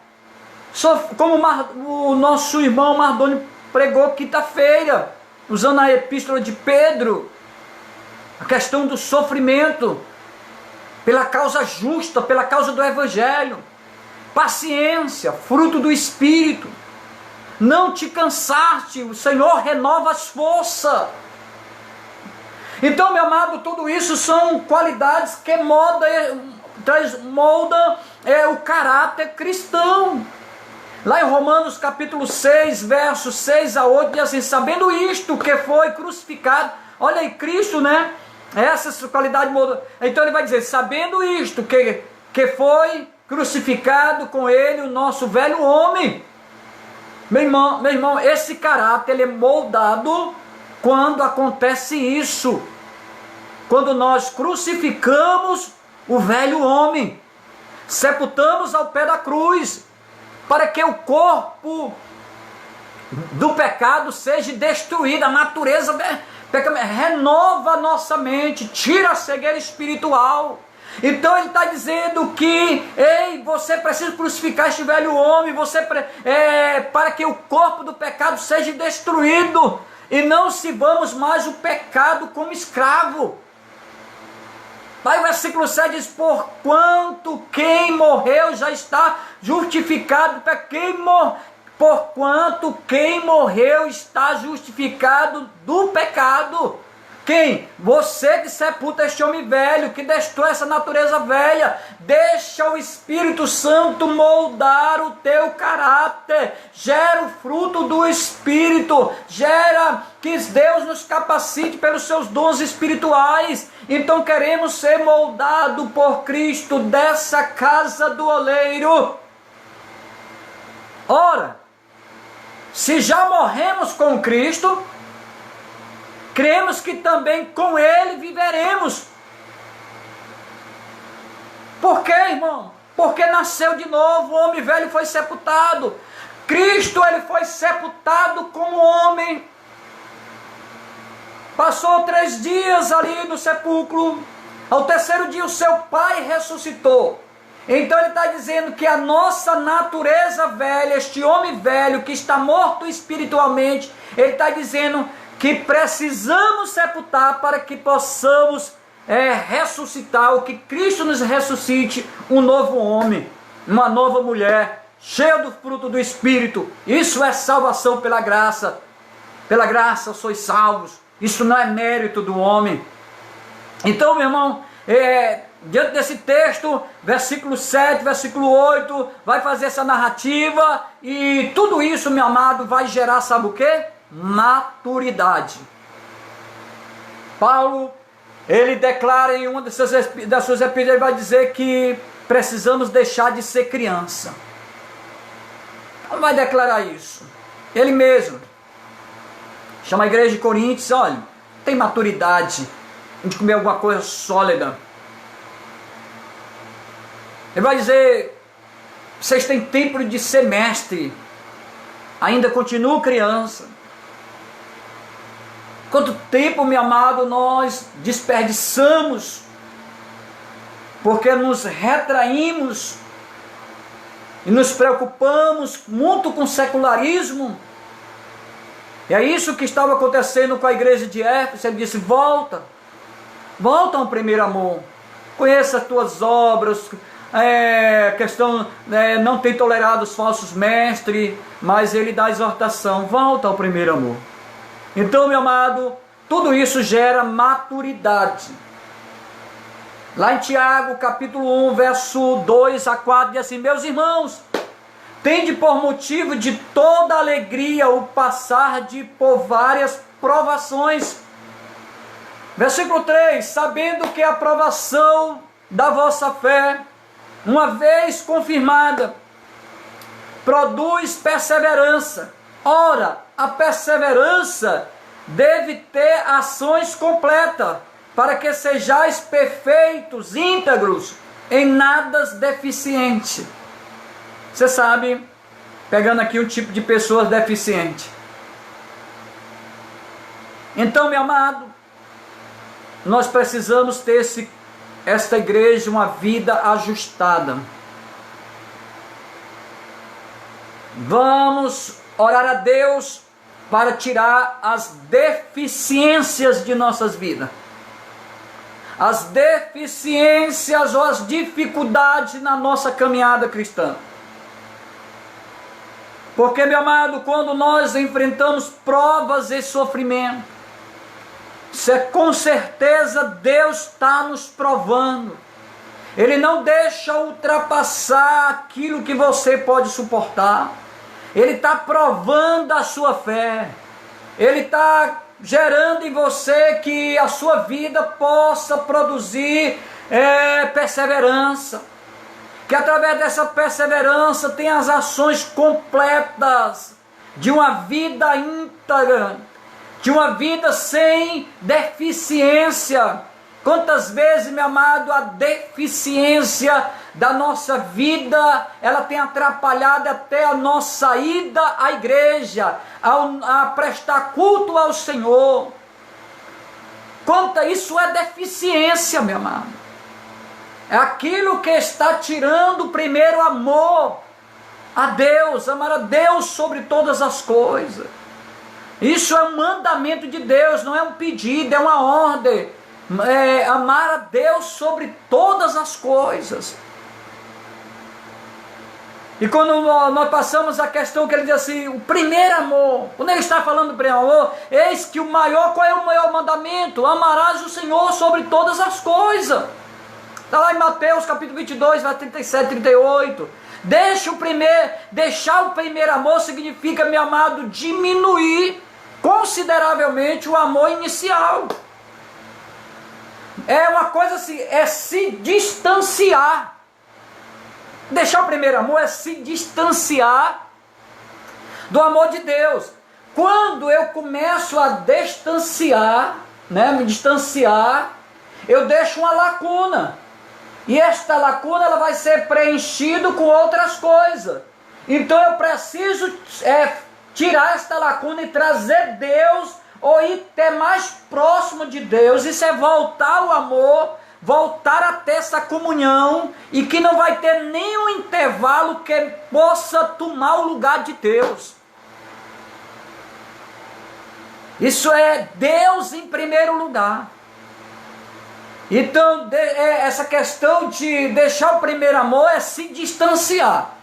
Como o nosso irmão Mardoni pregou quinta-feira, usando a epístola de Pedro, a questão do sofrimento pela causa justa, pela causa do Evangelho. Paciência, fruto do Espírito. Não te cansaste, o Senhor renova as forças. Então, meu amado, tudo isso são qualidades que moldam o caráter cristão. Lá em Romanos capítulo 6, versos 6 a 8, diz assim: sabendo isto, que foi crucificado. Olha aí, Cristo, né? Essa qualidade molda. Então ele vai dizer: sabendo isto, que foi crucificado com ele o nosso velho homem. Meu irmão, esse caráter ele é moldado quando acontece isso, quando nós crucificamos o velho homem, sepultamos ao pé da cruz, para que o corpo do pecado seja destruído, a natureza renova a nossa mente, tira a cegueira espiritual, Então ele está dizendo que, ei, você precisa crucificar este velho homem, para que o corpo do pecado seja destruído, e não sirvamos mais o pecado como escravo. Aí o versículo 7 diz, porquanto quem morreu já está justificado, porquanto quem morreu está justificado do pecado. Quem? Você que sepulta este homem velho, que destrói essa natureza velha. Deixa o Espírito Santo moldar o teu caráter. Gera o fruto do Espírito. Gera que Deus nos capacite pelos seus dons espirituais. Então queremos ser moldados por Cristo dessa casa do oleiro. Ora, se já morremos com Cristo, cremos que também com Ele viveremos. Por quê, irmão? Porque nasceu de novo, o homem velho foi sepultado. Cristo, ele foi sepultado como homem. Passou 3 dias ali no sepulcro. Ao 3º dia o seu Pai ressuscitou. Então ele está dizendo que a nossa natureza velha, este homem velho que está morto espiritualmente, ele está dizendo que precisamos sepultar para que possamos ressuscitar, ou que Cristo nos ressuscite um novo homem, uma nova mulher, cheia do fruto do Espírito. Isso é salvação pela graça. Pela graça sois salvos. Isso não é mérito do homem. Então, meu irmão, diante desse texto, versículo 7, versículo 8, vai fazer essa narrativa, e tudo isso, meu amado, vai gerar, sabe o quê? Maturidade. Paulo, ele declara em uma das suas epístolas, ele vai dizer que precisamos deixar de ser criança. Ele vai declarar isso. Ele mesmo chama a igreja de Coríntios, olha, tem maturidade de comer alguma coisa sólida. Ele vai dizer, vocês têm tempo de ser mestre, ainda continuam criança. Quanto tempo, meu amado, nós desperdiçamos, porque nos retraímos e nos preocupamos muito com o secularismo. E é isso que estava acontecendo com a igreja de Éfeso. Ele disse, volta ao primeiro amor, conheça as tuas obras, não tem tolerado os falsos mestres, mas ele dá exortação, volta ao primeiro amor. Então, meu amado, tudo isso gera maturidade. Lá em Tiago, capítulo 1, verso 2 a 4, diz assim, meus irmãos, tende por motivo de toda alegria o passar por várias provações. Versículo 3, sabendo que a provação da vossa fé, uma vez confirmada, produz perseverança. Ora, a perseverança deve ter ações completas, para que sejais perfeitos, íntegros, em nada deficiente. Você sabe, pegando aqui um tipo de pessoas deficiente. Então, meu amado, nós precisamos ter esta igreja, uma vida ajustada. Vamos orar a Deus para tirar as deficiências de nossas vidas. As deficiências ou as dificuldades na nossa caminhada cristã. Porque, meu amado, quando nós enfrentamos provas e sofrimento, com certeza Deus está nos provando. Ele não deixa ultrapassar aquilo que você pode suportar. Ele está provando a sua fé. Ele está gerando em você que a sua vida possa produzir perseverança. Que através dessa perseverança tenha as ações completas de uma vida íntegra, de uma vida sem deficiência. Quantas vezes, meu amado, a deficiência da nossa vida, ela tem atrapalhado até a nossa ida à igreja, a prestar culto ao Senhor. Isso é deficiência, meu amado. É aquilo que está tirando o primeiro amor a Deus, amar a Deus sobre todas as coisas. Isso é um mandamento de Deus, não é um pedido, é uma ordem. É amar a Deus sobre todas as coisas. E quando nós passamos a questão que ele diz assim, o primeiro amor, quando ele está falando do primeiro amor, eis que o maior, qual é o maior mandamento? Amarás o Senhor sobre todas as coisas. Está lá em Mateus capítulo 22, verso 37 e 38. Deixar o primeiro amor significa, meu amado, diminuir consideravelmente o amor inicial. É uma coisa assim, é se distanciar. Deixar o primeiro amor é se distanciar do amor de Deus. Quando eu começo a me distanciar, eu deixo uma lacuna. E esta lacuna ela vai ser preenchida com outras coisas. Então eu preciso tirar esta lacuna e trazer Deus, ou ir até mais próximo de Deus. Isso é voltar ao amor, voltar a ter essa comunhão, e que não vai ter nenhum intervalo que possa tomar o lugar de Deus. Isso é Deus em primeiro lugar. Então essa questão de deixar o primeiro amor é se distanciar.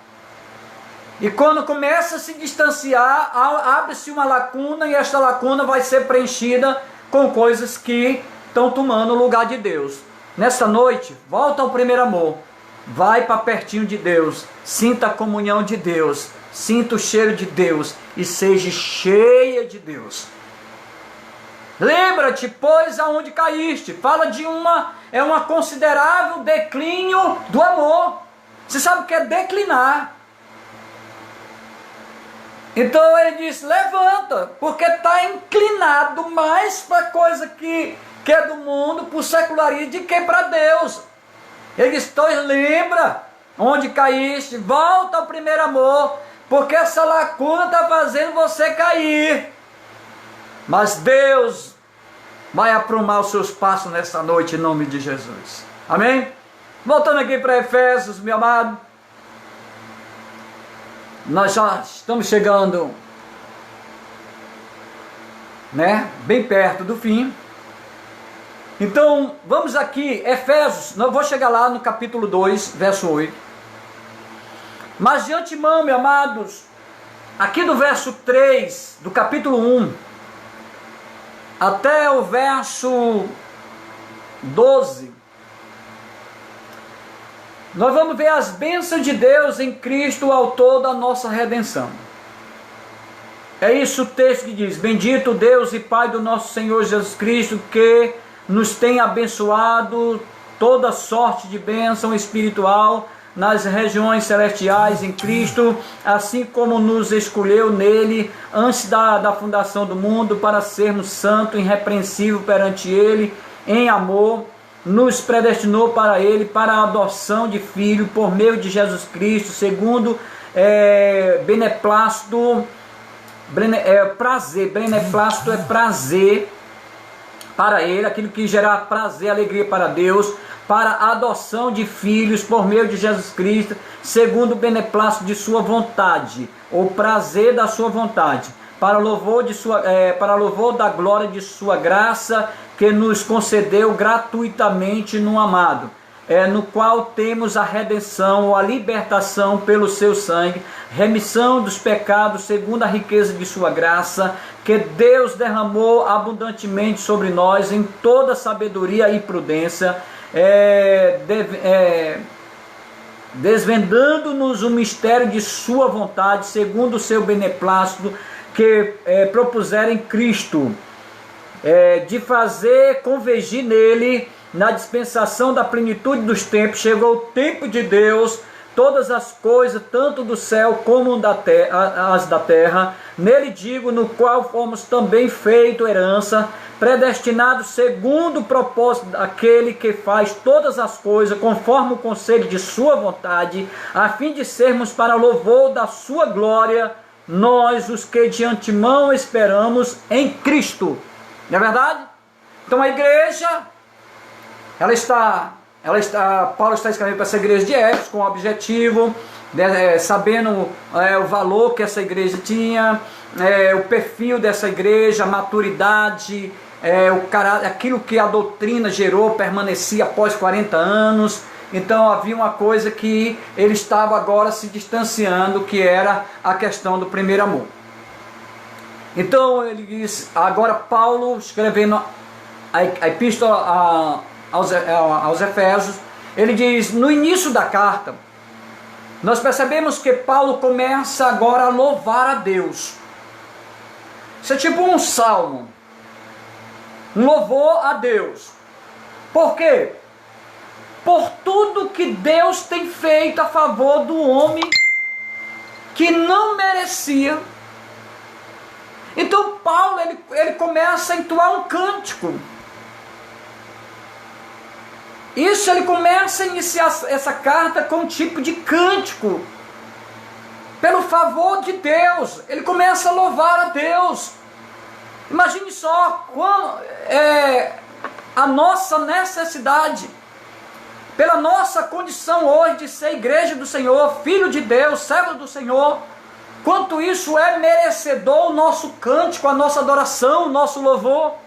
E quando começa a se distanciar, abre-se uma lacuna, e esta lacuna vai ser preenchida com coisas que estão tomando o lugar de Deus. Nesta noite, volta ao primeiro amor. Vai para pertinho de Deus. Sinta a comunhão de Deus. Sinta o cheiro de Deus. E seja cheia de Deus. Lembra-te, pois, aonde caíste. Fala de uma considerável declínio do amor. Você sabe o que é declinar. Então ele diz, levanta, porque está inclinado mais para coisa que é do mundo, por secularismo, de que para Deus. Ele diz, lembra onde caíste, volta ao primeiro amor, porque essa lacuna está fazendo você cair. Mas Deus vai aprumar os seus passos nessa noite, em nome de Jesus. Amém? Voltando aqui para Efésios, meu amado. Nós já estamos chegando, bem perto do fim. Então, vamos aqui, Efésios, não vou chegar lá no capítulo 2, verso 8. Mas de antemão, meus amados, aqui do verso 3, do capítulo 1, até o verso 12, nós vamos ver as bênçãos de Deus em Cristo, o autor da nossa redenção. É isso o texto que diz, bendito Deus e Pai do nosso Senhor Jesus Cristo, que nos tem abençoado toda sorte de bênção espiritual nas regiões celestiais em Cristo, assim como nos escolheu nele antes da fundação do mundo, para sermos santos e irrepreensíveis perante ele, em amor, nos predestinou para ele, para a adoção de filho, por meio de Jesus Cristo, segundo beneplácito, beneplácito é prazer para ele, aquilo que gera prazer, alegria para Deus, para a adoção de filhos por meio de Jesus Cristo, segundo o beneplácito de sua vontade, ou prazer da sua vontade, para louvor da glória de sua graça, que nos concedeu gratuitamente no amado, no qual temos a redenção, ou a libertação pelo seu sangue, remissão dos pecados segundo a riqueza de sua graça, que Deus derramou abundantemente sobre nós em toda sabedoria e prudência, desvendando-nos o mistério de sua vontade, segundo o seu beneplácito, que propuseram em Cristo, de fazer convergir nele, na dispensação da plenitude dos tempos, chegou o tempo de Deus, todas as coisas, tanto do céu como as da terra, nele digo, no qual fomos também feito herança, predestinados segundo o propósito daquele que faz todas as coisas, conforme o conselho de sua vontade, a fim de sermos para louvor da sua glória, nós os que de antemão esperamos em Cristo. Não é verdade? Então a igreja, ela está Paulo está escrevendo para essa igreja de Éfeso com o objetivo, sabendo o valor que essa igreja tinha, o perfil dessa igreja, a maturidade, aquilo que a doutrina gerou, permanecia após 40 anos. Então havia uma coisa que ele estava agora se distanciando, que era a questão do primeiro amor. Então ele diz, agora Paulo escrevendo a epístola aos Efésios, ele diz, no início da carta, nós percebemos que Paulo começa agora a louvar a Deus. Isso é tipo um salmo, um louvor a Deus. Por quê? Por tudo que Deus tem feito a favor do homem que não merecia. Então Paulo ele começa a entoar um cântico. Isso, ele começa a iniciar essa carta com um tipo de cântico. Pelo favor de Deus, ele começa a louvar a Deus. Imagine só a nossa necessidade, pela nossa condição hoje de ser igreja do Senhor, filho de Deus, servo do Senhor, quanto isso é merecedor o nosso cântico, a nossa adoração, o nosso louvor.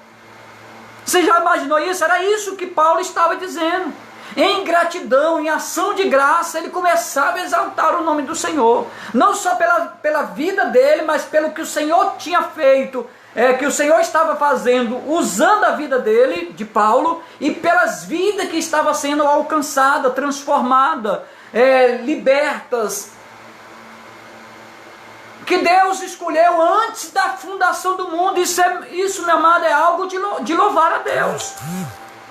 Você já imaginou isso? Era isso que Paulo estava dizendo. Em gratidão, em ação de graça, ele começava a exaltar o nome do Senhor. Não só pela vida dele, mas pelo que o Senhor tinha feito, que o Senhor estava fazendo, usando a vida dele, de Paulo, e pelas vidas que estavam sendo alcançadas, transformadas, libertas, que Deus escolheu antes da fundação do mundo. Isso, meu amado, é algo de louvar a Deus,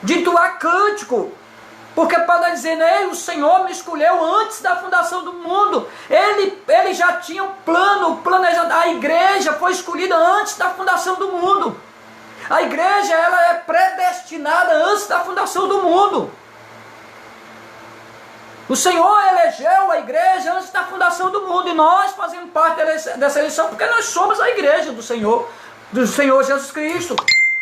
de entoar cântico, porque para dizer, o Senhor me escolheu antes da fundação do mundo. Ele já tinha um plano planejado. A igreja foi escolhida antes da fundação do mundo. A igreja, ela é predestinada antes da fundação do mundo. O Senhor elegeu a igreja antes da fundação do mundo, e nós fazemos parte dessa eleição, porque nós somos a igreja do Senhor Jesus Cristo,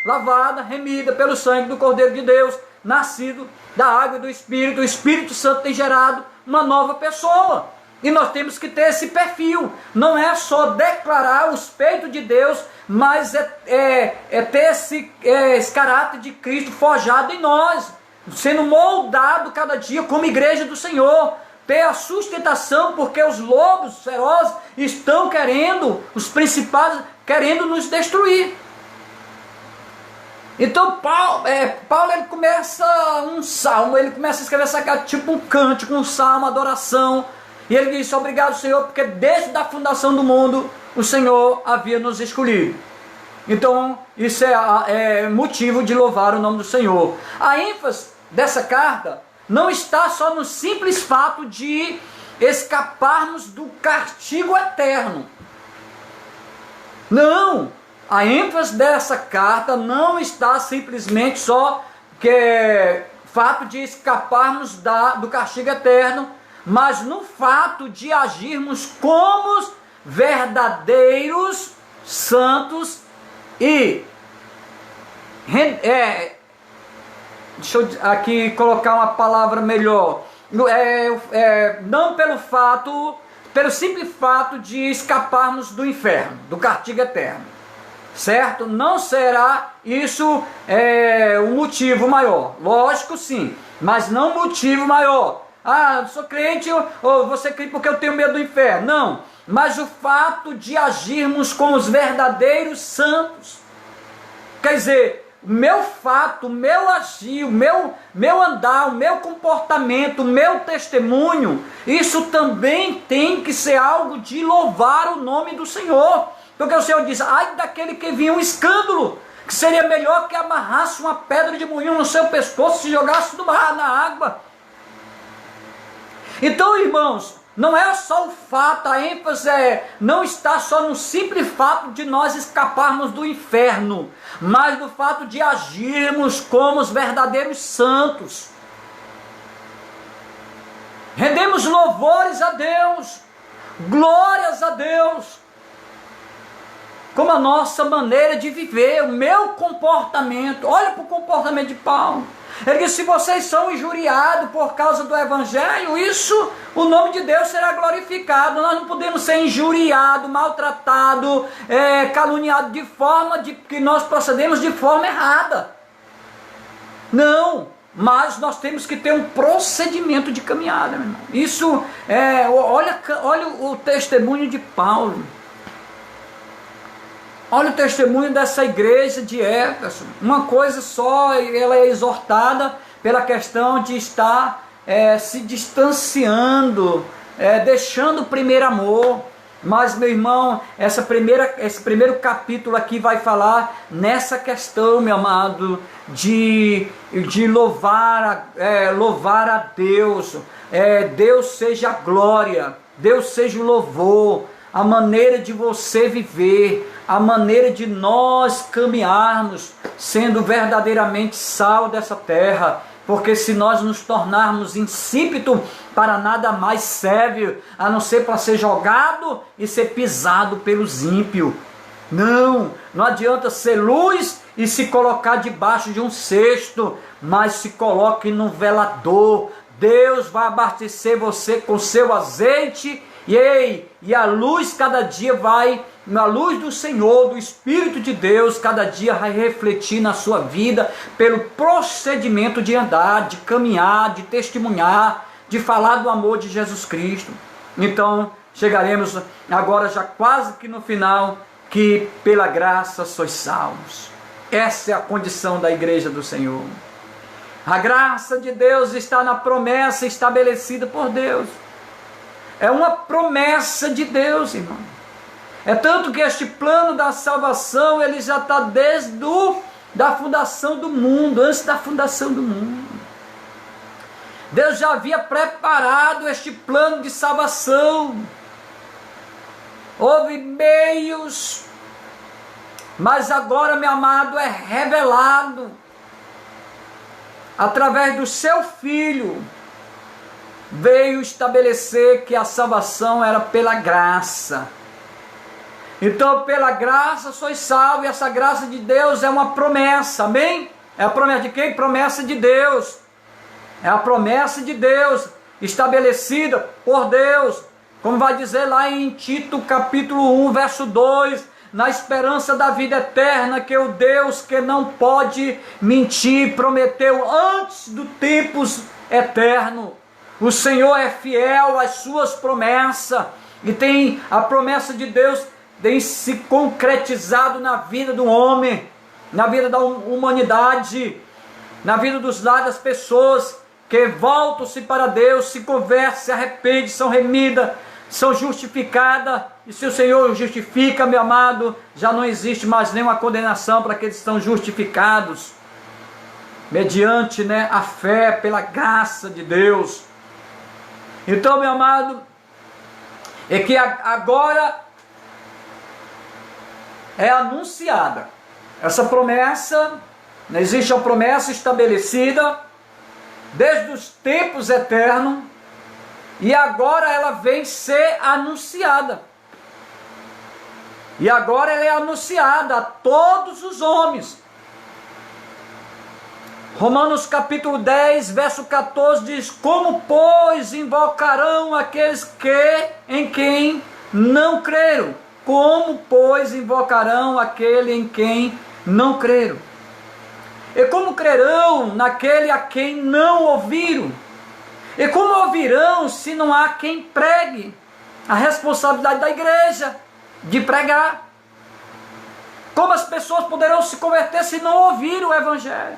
lavada, remida pelo sangue do Cordeiro de Deus, nascido da água e do Espírito. O Espírito Santo tem gerado uma nova pessoa, e nós temos que ter esse perfil. Não é só declarar os peitos de Deus, mas ter esse caráter de Cristo forjado em nós, sendo moldado cada dia como igreja do Senhor, ter a sustentação, porque os lobos ferozes estão os principais querendo nos destruir. Então Paulo ele começa um salmo, ele começa a escrever essa carta tipo um cântico, um salmo, adoração, e ele diz, obrigado, Senhor, porque desde a fundação do mundo o Senhor havia nos escolhido. Então isso é motivo de louvar o nome do Senhor. A ênfase dessa carta não está só no simples fato de escaparmos do castigo eterno. Não, a ênfase dessa carta não está simplesmente só fato de escaparmos do castigo eterno, mas no fato de agirmos como verdadeiros santos e deixa eu aqui colocar uma palavra melhor, não pelo simples fato de escaparmos do inferno, do castigo eterno, certo? Não será isso o motivo maior, lógico sim, mas não motivo maior. Eu sou crente, ou você crente porque eu tenho medo do inferno. Não, mas o fato de agirmos como os verdadeiros santos, quer dizer, o meu fato, o meu agir, o meu andar, o meu comportamento, o meu testemunho, isso também tem que ser algo de louvar o nome do Senhor. Porque o Senhor diz, ai daquele que vinha um escândalo, que seria melhor que amarrasse uma pedra de moinho no seu pescoço e se jogasse no mar, na água. Então, irmãos, não é só o fato, a ênfase não está só no simples fato de nós escaparmos do inferno, mas no fato de agirmos como os verdadeiros santos. Rendemos louvores a Deus, glórias a Deus, como a nossa maneira de viver, o meu comportamento. Olha para o comportamento de Paulo. Ele disse: se vocês são injuriados por causa do Evangelho, isso, o nome de Deus será glorificado. Nós não podemos ser injuriados, maltratados, caluniados de forma de que nós procedemos de forma errada. Não, mas nós temos que ter um procedimento de caminhada, meu irmão. Isso, olha o testemunho de Paulo. Olha o testemunho dessa igreja de Éfeso. Uma coisa só, ela é exortada pela questão de estar se distanciando, deixando o primeiro amor. Mas, meu irmão, esse primeiro capítulo aqui vai falar nessa questão, meu amado, de louvar a Deus. Deus seja a glória, Deus seja o louvor, a maneira de você viver, a maneira de nós caminharmos, sendo verdadeiramente sal dessa terra. Porque se nós nos tornarmos insípidos, para nada mais serve, a não ser para ser jogado e ser pisado pelos ímpios. Não adianta ser luz e se colocar debaixo de um cesto, mas se coloque num velador. Deus vai abastecer você com seu azeite, e a luz cada dia a luz do Senhor, do Espírito de Deus, cada dia vai refletir na sua vida, pelo procedimento de andar, de caminhar, de testemunhar, de falar do amor de Jesus Cristo. Então, chegaremos agora já quase que no final, que pela graça sois salvos. Essa é a condição da igreja do Senhor. A graça de Deus está na promessa estabelecida por Deus. É uma promessa de Deus, irmão. É tanto que este plano da salvação, ele já está desde da fundação do mundo, antes da fundação do mundo. Deus já havia preparado este plano de salvação. Houve meios, mas agora, meu amado, é revelado através do seu Filho. Veio estabelecer que a salvação era pela graça. Então, pela graça sois salvos, e essa graça de Deus é uma promessa, amém? É a promessa de quem? Promessa de Deus. É a promessa de Deus, estabelecida por Deus, como vai dizer lá em Tito capítulo 1, verso 2, na esperança da vida eterna, que o Deus que não pode mentir, prometeu antes do tempos eterno. O Senhor é fiel às suas promessas, e tem a promessa de Deus tem se concretizado na vida do homem, na vida da humanidade, na vida dos lares das pessoas que voltam-se para Deus, se convertem, se arrependem, são remidas, são justificadas. E se o Senhor justifica, meu amado, já não existe mais nenhuma condenação para aqueles que estão justificados mediante, a fé, pela graça de Deus. Então, meu amado, é que agora é anunciada essa promessa. Existe uma promessa estabelecida desde os tempos eternos, e agora ela vem ser anunciada. E agora ela é anunciada a todos os homens. Romanos capítulo 10, verso 14 diz: como, pois, invocarão aqueles em quem não creram? Como, pois, invocarão aquele em quem não creram? E como crerão naquele a quem não ouviram? E como ouvirão se não há quem pregue? A responsabilidade da igreja de pregar. Como as pessoas poderão se converter se não ouvirem o Evangelho?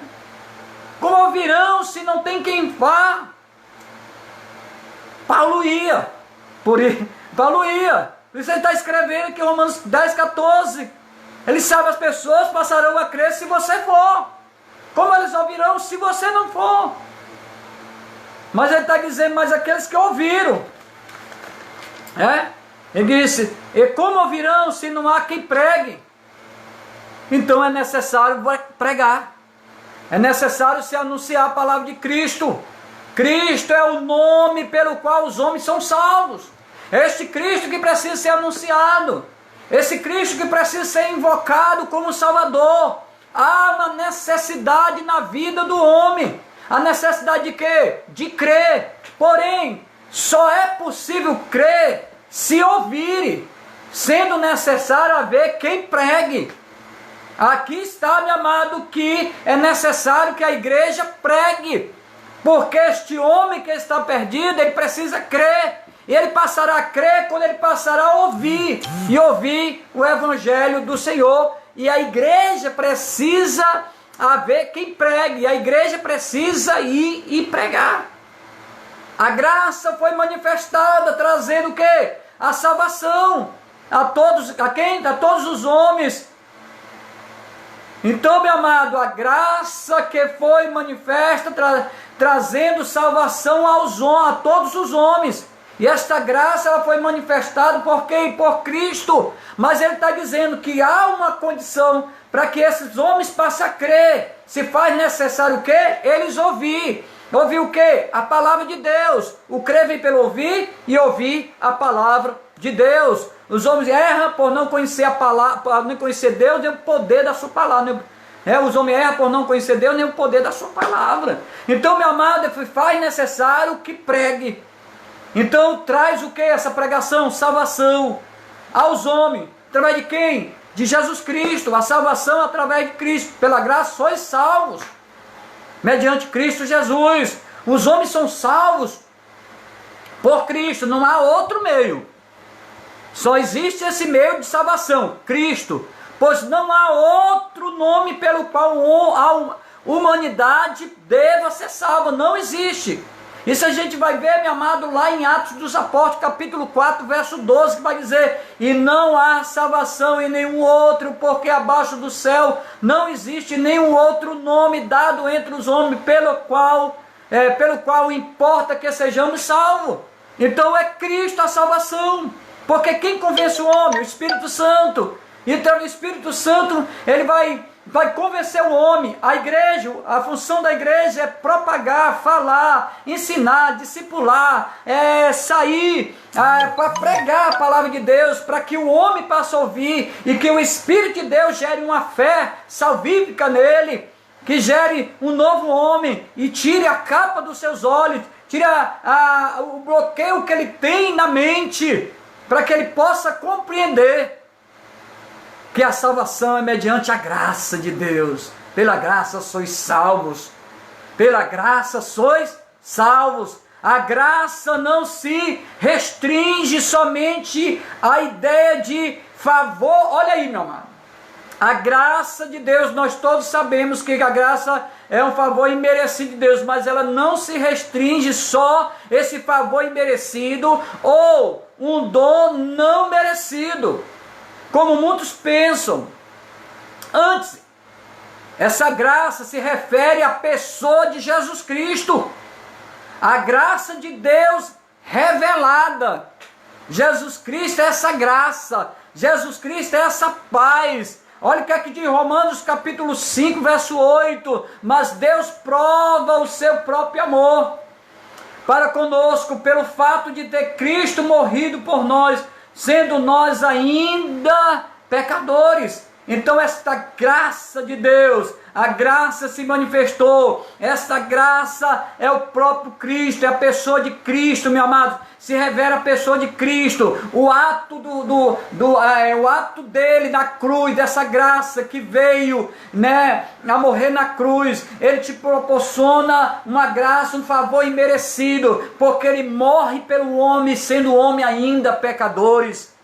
Como ouvirão se não tem quem vá? Paulo ia. Por isso ele está escrevendo aqui em Romanos 10, 14. Ele sabe, as pessoas passarão a crer se você for. Como eles ouvirão se você não for? Mas ele está dizendo, mas aqueles que ouviram. Ele disse, e como ouvirão se não há quem pregue? Então é necessário pregar. É necessário se anunciar a palavra de Cristo. Cristo é o nome pelo qual os homens são salvos. É este Cristo que precisa ser anunciado. Esse Cristo que precisa ser invocado como Salvador. Há uma necessidade na vida do homem A necessidade de quê? De crer. Porém, só é possível crer se ouvir, sendo necessário haver quem pregue. Aqui está, meu amado, que é necessário que a igreja pregue, porque este homem que está perdido, ele precisa crer, e ele passará a crer quando ele passará a ouvir, e ouvir o evangelho do Senhor, e a igreja precisa haver quem pregue, a igreja precisa ir e pregar. A graça foi manifestada, trazendo o quê? A salvação, a todos, a quem? A todos os homens. Então, meu amado, a graça que foi manifesta, trazendo salvação a todos os homens. E esta graça ela foi manifestada por quem? Por Cristo. Mas ele está dizendo que há uma condição para que esses homens passem a crer. Se faz necessário o quê? Eles ouvir. Ouvir o quê? A palavra de Deus. O crer vem pelo ouvir e ouvir a palavra de Deus. Os homens erram por não conhecer a palavra, por não conhecer Deus nem o poder da sua palavra. Os homens erram por não conhecer Deus nem o poder da sua palavra. Então, meu amado, faz necessário que pregue. Então, traz o que? Essa pregação, salvação aos homens. Através de quem? De Jesus Cristo. A salvação através de Cristo. Pela graça sois salvos, mediante Cristo Jesus. Os homens são salvos por Cristo. Não há outro meio. Só existe esse meio de salvação, Cristo, pois não há outro nome pelo qual a humanidade deva ser salva, não existe. Isso a gente vai ver, meu amado, lá em Atos dos Apóstolos, capítulo 4, verso 12, que vai dizer: e não há salvação em nenhum outro, porque abaixo do céu não existe nenhum outro nome dado entre os homens pelo qual importa que sejamos salvos. Então é Cristo a salvação. Porque quem convence o homem? O Espírito Santo. Então o Espírito Santo, ele vai convencer o homem. A igreja, a função da igreja é propagar, falar, ensinar, discipular, sair para pregar a palavra de Deus, para que o homem passe a ouvir e que o Espírito de Deus gere uma fé salvífica nele, que gere um novo homem e tire a capa dos seus olhos, tire o bloqueio que ele tem na mente, para que ele possa compreender que a salvação é mediante a graça de Deus. Pela graça sois salvos. Pela graça sois salvos. A graça não se restringe somente à ideia de favor. Olha aí, meu amado. A graça de Deus, nós todos sabemos que a graça é um favor imerecido de Deus, mas ela não se restringe só esse favor imerecido ou um dom não merecido, como muitos pensam. Antes, essa graça se refere à pessoa de Jesus Cristo, a graça de Deus revelada. Jesus Cristo é essa graça, Jesus Cristo é essa paz. Olha o que é que diz Romanos capítulo 5, verso 8. Mas Deus prova o seu próprio amor para conosco, pelo fato de ter Cristo morrido por nós, sendo nós ainda pecadores. Então esta graça de Deus, a graça se manifestou, esta graça é o próprio Cristo, é a pessoa de Cristo, meu amado, se revela a pessoa de Cristo, o ato o ato dele na cruz, dessa graça que veio, a morrer na cruz. Ele te proporciona uma graça, um favor imerecido, porque ele morre pelo homem, sendo homem ainda pecadores.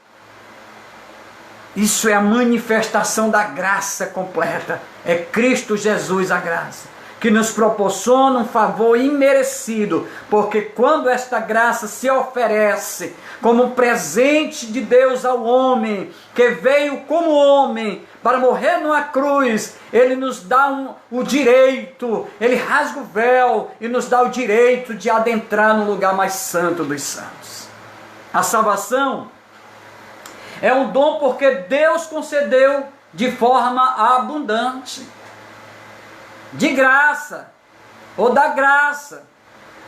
Isso é a manifestação da graça completa. É Cristo Jesus a graça, que nos proporciona um favor imerecido, porque quando esta graça se oferece como um presente de Deus ao homem, que veio como homem para morrer numa cruz, ele nos dá o direito, ele rasga o véu e nos dá o direito de adentrar no lugar mais santo dos santos. A salvação é um dom porque Deus concedeu de forma abundante, de graça, ou da graça,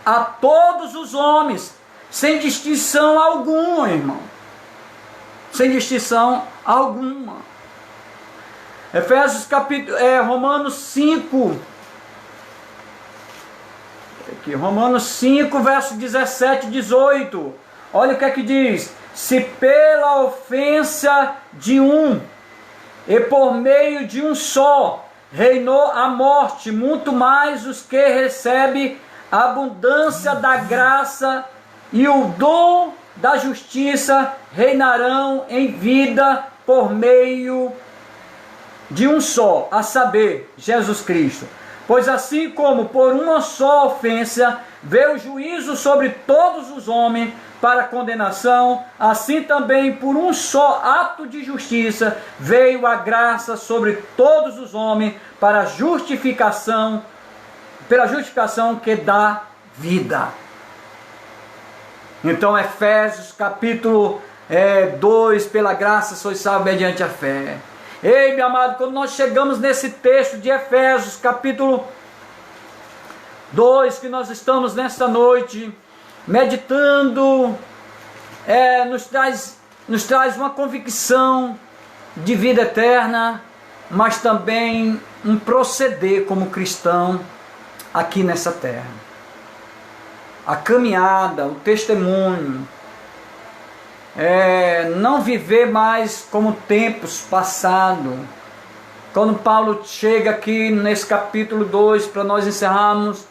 a todos os homens, sem distinção alguma, irmão. Sem distinção alguma. Romanos 5, Aqui, Romanos 5, verso 17 e 18. Olha o que é que diz. Se pela ofensa de um e por meio de um só reinou a morte, muito mais os que recebem a abundância da graça e o dom da justiça reinarão em vida por meio de um só, a saber, Jesus Cristo. Pois assim como por uma só ofensa veio o juízo sobre todos os homens para condenação, assim também por um só ato de justiça veio a graça sobre todos os homens para justificação, pela justificação que dá vida. Então Efésios capítulo 2, pela graça sois salvos mediante a fé. Ei, meu amado, quando nós chegamos nesse texto de Efésios capítulo 2, que nós estamos nesta noite meditando, nos traz uma convicção de vida eterna, mas também um proceder como cristão aqui nessa terra. A caminhada, o testemunho, não viver mais como tempos passados. Quando Paulo chega aqui nesse capítulo 2, para nós encerrarmos,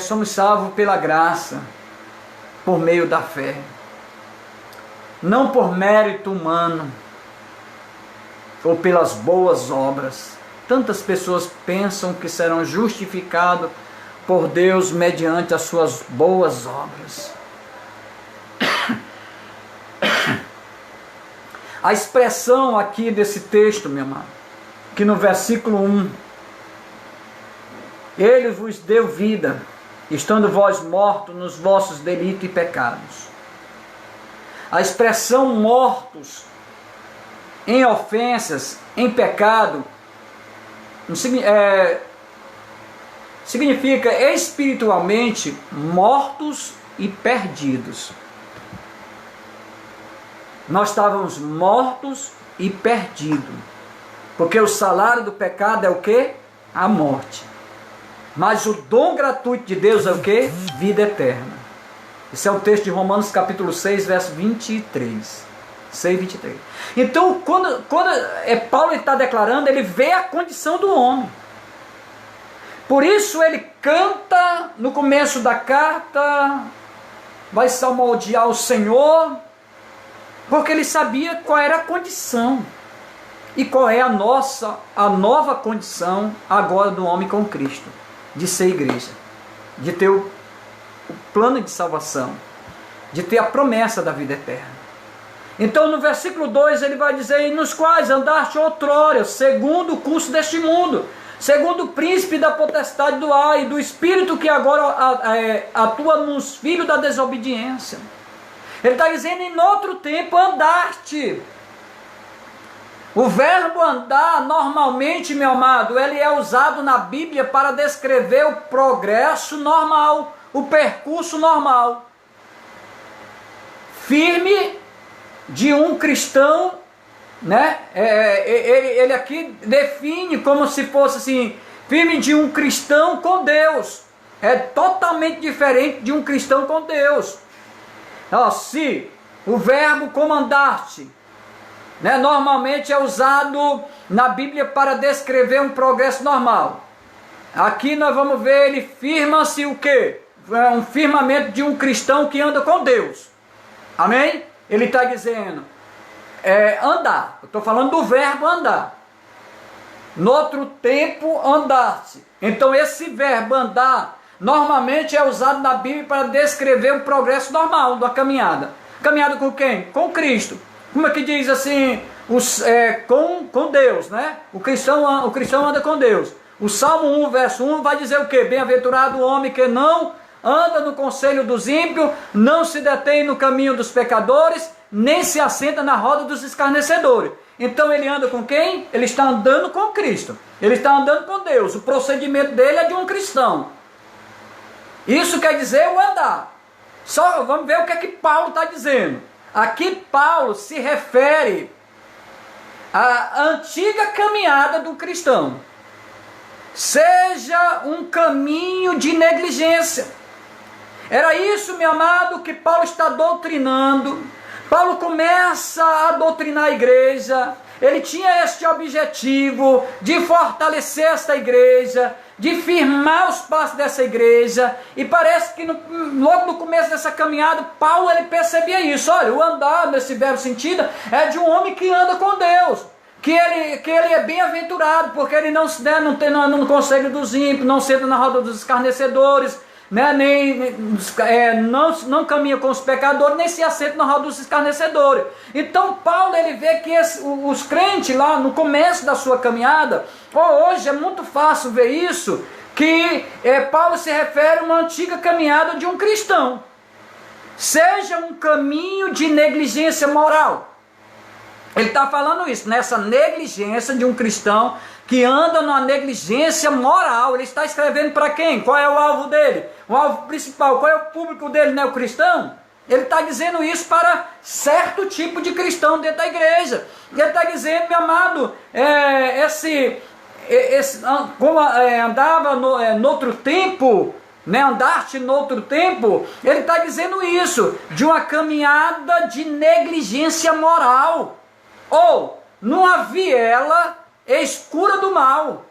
somos salvos pela graça, por meio da fé, não por mérito humano, ou pelas boas obras. Tantas pessoas pensam que serão justificados por Deus mediante as suas boas obras. A expressão aqui desse texto, meu amado, que no versículo 1, Ele vos deu vida, estando vós mortos nos vossos delitos e pecados. A expressão mortos em ofensas, em pecado, significa espiritualmente mortos e perdidos. Nós estávamos mortos e perdidos, porque o salário do pecado é o que? A morte. Mas o dom gratuito de Deus é o que? Vida eterna. Esse é o texto de Romanos capítulo 6, verso 23. 6, 23. Então, quando Paulo está declarando, ele vê a condição do homem. Por isso ele canta no começo da carta, vai salmodiar o Senhor, porque ele sabia qual era a condição e qual é a nova condição agora do homem com Cristo, de ser igreja, de ter o plano de salvação, de ter a promessa da vida eterna. Então no versículo 2 ele vai dizer: nos quais andaste outrora, segundo o curso deste mundo, segundo o príncipe da potestade do ar e do espírito que agora atua nos filhos da desobediência. Ele está dizendo: em outro tempo andaste. O verbo andar, normalmente, meu amado, ele é usado na Bíblia para descrever o progresso normal, o percurso normal, firme de um cristão, né? Ele aqui define como se fosse assim, firme de um cristão com Deus. É totalmente diferente de um cristão com Deus. Se o verbo comandar-te, né, normalmente é usado na Bíblia para descrever um progresso normal. Aqui nós vamos ver, ele firma-se o quê? É um firmamento de um cristão que anda com Deus. Amém? Ele está dizendo, andar. Eu estou falando do verbo andar. No outro tempo andaste. Então esse verbo andar normalmente é usado na Bíblia para descrever um progresso normal da caminhada. Caminhada com quem? Com Cristo. Como é que diz assim? Com Deus, né? O cristão anda com Deus. O Salmo 1, verso 1 vai dizer o quê? Bem-aventurado o homem que não anda no conselho dos ímpios, não se detém no caminho dos pecadores, nem se assenta na roda dos escarnecedores. Então ele anda com quem? Ele está andando com Cristo. Ele está andando com Deus. O procedimento dele é de um cristão. Isso quer dizer o andar. Só vamos ver o que é que Paulo está dizendo. Aqui Paulo se refere à antiga caminhada do cristão. seja um caminho de negligência. Era isso, meu amado, que Paulo está doutrinando. Paulo começa a doutrinar a igreja. Ele tinha este objetivo de fortalecer esta igreja, de firmar os passos dessa igreja. E parece que logo no começo dessa caminhada, Paulo ele percebia isso. Olha, o andar nesse verbo sentido é de um homem que anda com Deus. Que ele é bem-aventurado, porque ele não no conselho dos ímpios, não senta na roda dos escarnecedores, né, não caminha com os pecadores, nem se assenta na roda dos escarnecedores. Então Paulo ele vê que os crentes lá no começo da sua caminhada, hoje é muito fácil ver isso, que Paulo se refere a uma antiga caminhada de um cristão. Seja um caminho de negligência moral. Ele está falando isso, nessa negligência de um cristão que anda numa negligência moral. Ele está escrevendo para quem? Qual é o alvo dele? O alvo principal, qual é o público dele, né? O cristão? Ele está dizendo isso para certo tipo de cristão dentro da igreja. Ele está dizendo, meu amado, como andava noutro tempo, né, andaste noutro tempo, ele está dizendo isso, de uma caminhada de negligência moral. Ou numa viela escura do mal,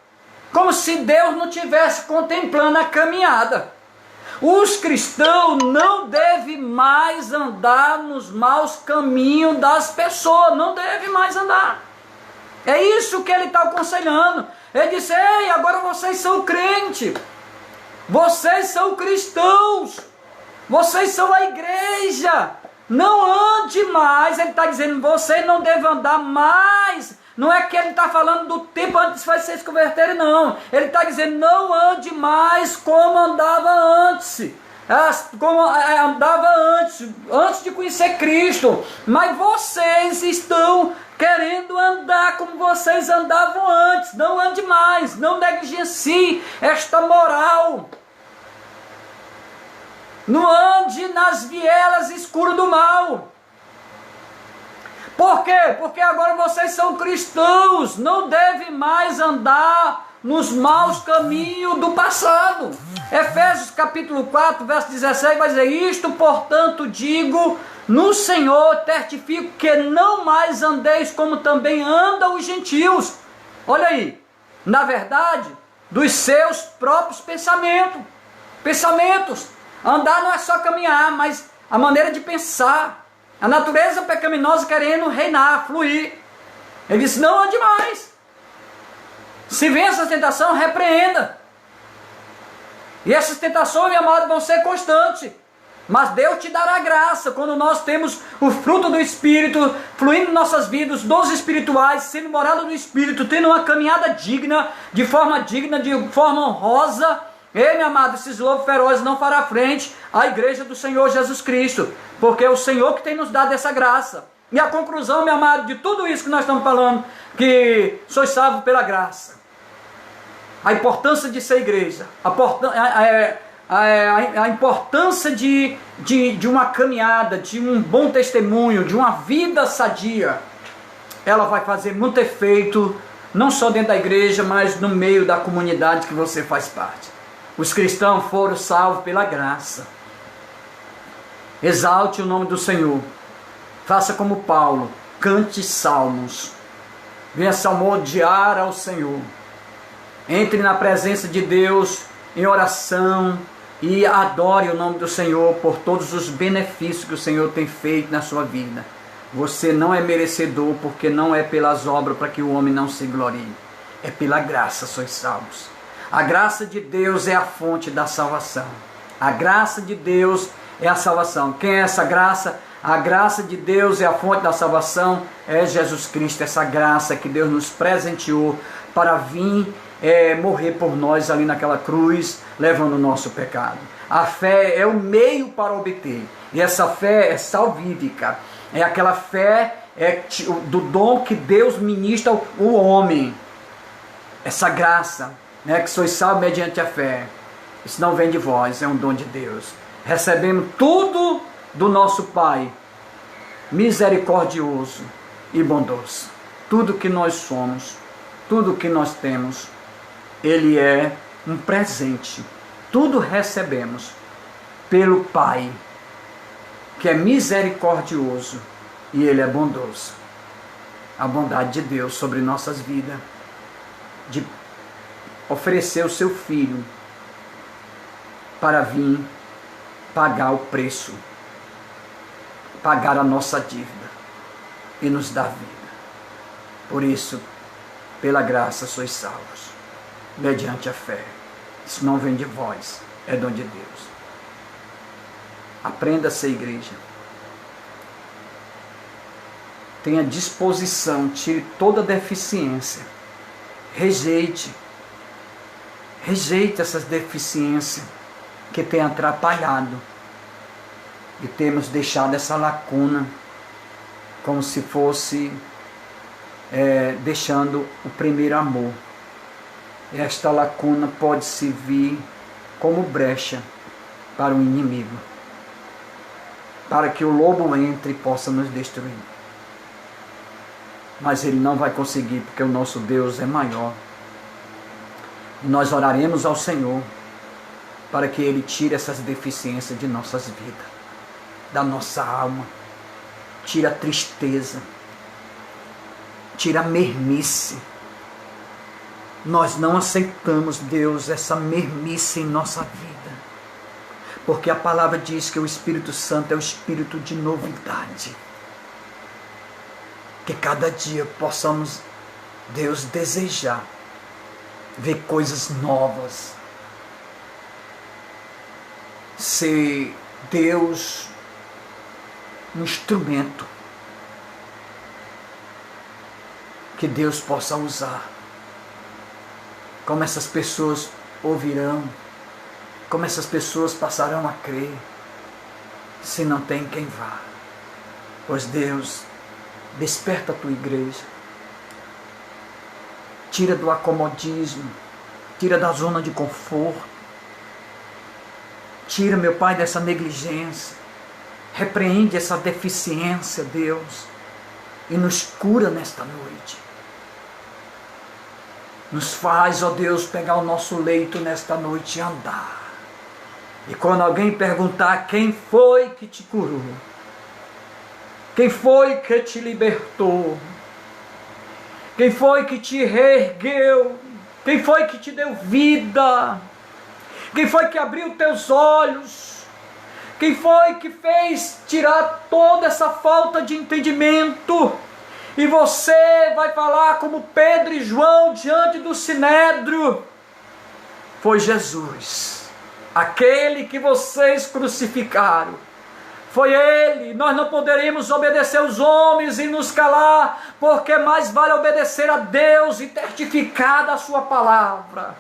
como se Deus não estivesse contemplando a caminhada. Os cristãos não devem mais andar nos maus caminhos das pessoas, não devem mais andar. É isso que ele está aconselhando. Ele disse: ei, agora vocês são crentes, vocês são cristãos, vocês são a igreja. Não ande mais. Ele está dizendo, você não deve andar mais. Não é que ele está falando do tempo antes de vocês se converterem, não. Ele está dizendo, não ande mais como andava antes. Como andava antes de conhecer Cristo. Mas vocês estão querendo andar como vocês andavam antes. Não ande mais. Não negligencie esta moral. Não ande nas vielas escuras do mal. Por quê? Porque agora vocês são cristãos. Não devem mais andar nos maus caminhos do passado. Efésios capítulo 4, verso 16 vai dizer: isto, portanto, digo no Senhor, testifico que não mais andeis como também andam os gentios. Olha aí, na verdade, dos seus próprios pensamentos. Andar não é só caminhar, mas a maneira de pensar. A natureza pecaminosa querendo reinar, fluir. Ele disse, não ande mais. Se vem essa tentação, repreenda. E essas tentações, meu amado, vão ser constantes. Mas Deus te dará graça quando nós temos o fruto do Espírito fluindo em nossas vidas, dons espirituais, sendo morada do Espírito, tendo uma caminhada digna, de forma honrosa. Ei, meu amado, esses lobos ferozes não fará frente à igreja do Senhor Jesus Cristo, porque é o Senhor que tem nos dado essa graça. E a conclusão, meu amado, de tudo isso que nós estamos falando, que sois salvos pela graça. A importância de ser igreja, a importância de uma caminhada, de um bom testemunho, de uma vida sadia, ela vai fazer muito efeito, não só dentro da igreja, mas no meio da comunidade que você faz parte. Os cristãos foram salvos pela graça. Exalte o nome do Senhor. Faça como Paulo, cante salmos. Venha salmodiar ao Senhor. Entre na presença de Deus em oração e adore o nome do Senhor por todos os benefícios que o Senhor tem feito na sua vida. Você não é merecedor, porque não é pelas obras para que o homem não se glorie. É pela graça sois salvos. A graça de Deus é a fonte da salvação. A graça de Deus é a salvação. Quem é essa graça? A graça de Deus é a fonte da salvação. É Jesus Cristo, essa graça que Deus nos presenteou para vir morrer por nós ali naquela cruz, levando o nosso pecado. A fé é o meio para obter. E essa fé é salvífica. É aquela fé do dom que Deus ministra ao homem. Essa graça, que sois salvos mediante a fé. Isso não vem de vós, é um dom de Deus. Recebemos tudo do nosso Pai, misericordioso e bondoso. Tudo que nós somos, tudo que nós temos, ele é um presente. Tudo recebemos pelo Pai, que é misericordioso e ele é bondoso. A bondade de Deus sobre nossas vidas, de oferecer o seu Filho para vir pagar o preço, pagar a nossa dívida e nos dar vida. Por isso, pela graça sois salvos, mediante a fé. Isso não vem de vós, é dom de Deus. Aprenda a ser igreja. Tenha disposição, tire toda deficiência. Rejeite essas deficiências que tem atrapalhado. E temos deixado essa lacuna como se fosse deixando o primeiro amor. Esta lacuna pode servir como brecha para o inimigo, para que o lobo entre e possa nos destruir. Mas ele não vai conseguir, porque o nosso Deus é maior. E nós oraremos ao Senhor para que ele tire essas deficiências de nossas vidas, da nossa alma. Tira a tristeza, tira a mermice. Nós não aceitamos, Deus, essa mermice em nossa vida, porque a palavra diz que o Espírito Santo é o Espírito de novidade. Que cada dia possamos, Deus, desejar ver coisas novas, ser, Deus, um instrumento que Deus possa usar. Como essas pessoas ouvirão, como essas pessoas passarão a crer, se não tem quem vá. Pois Deus, desperta a tua igreja, tira do acomodismo, tira da zona de conforto, tira, meu Pai, dessa negligência, repreende essa deficiência, Deus, e nos cura nesta noite. Nos faz, ó Deus, pegar o nosso leito nesta noite e andar. E quando alguém perguntar quem foi que te curou, quem foi que te libertou, quem foi que te reergueu, quem foi que te deu vida, quem foi que abriu teus olhos, quem foi que fez tirar toda essa falta de entendimento, e você vai falar como Pedro e João diante do Sinédrio, foi Jesus, aquele que vocês crucificaram. Foi Ele. Nós não poderíamos obedecer aos homens e nos calar, porque mais vale obedecer a Deus e testificar da sua palavra.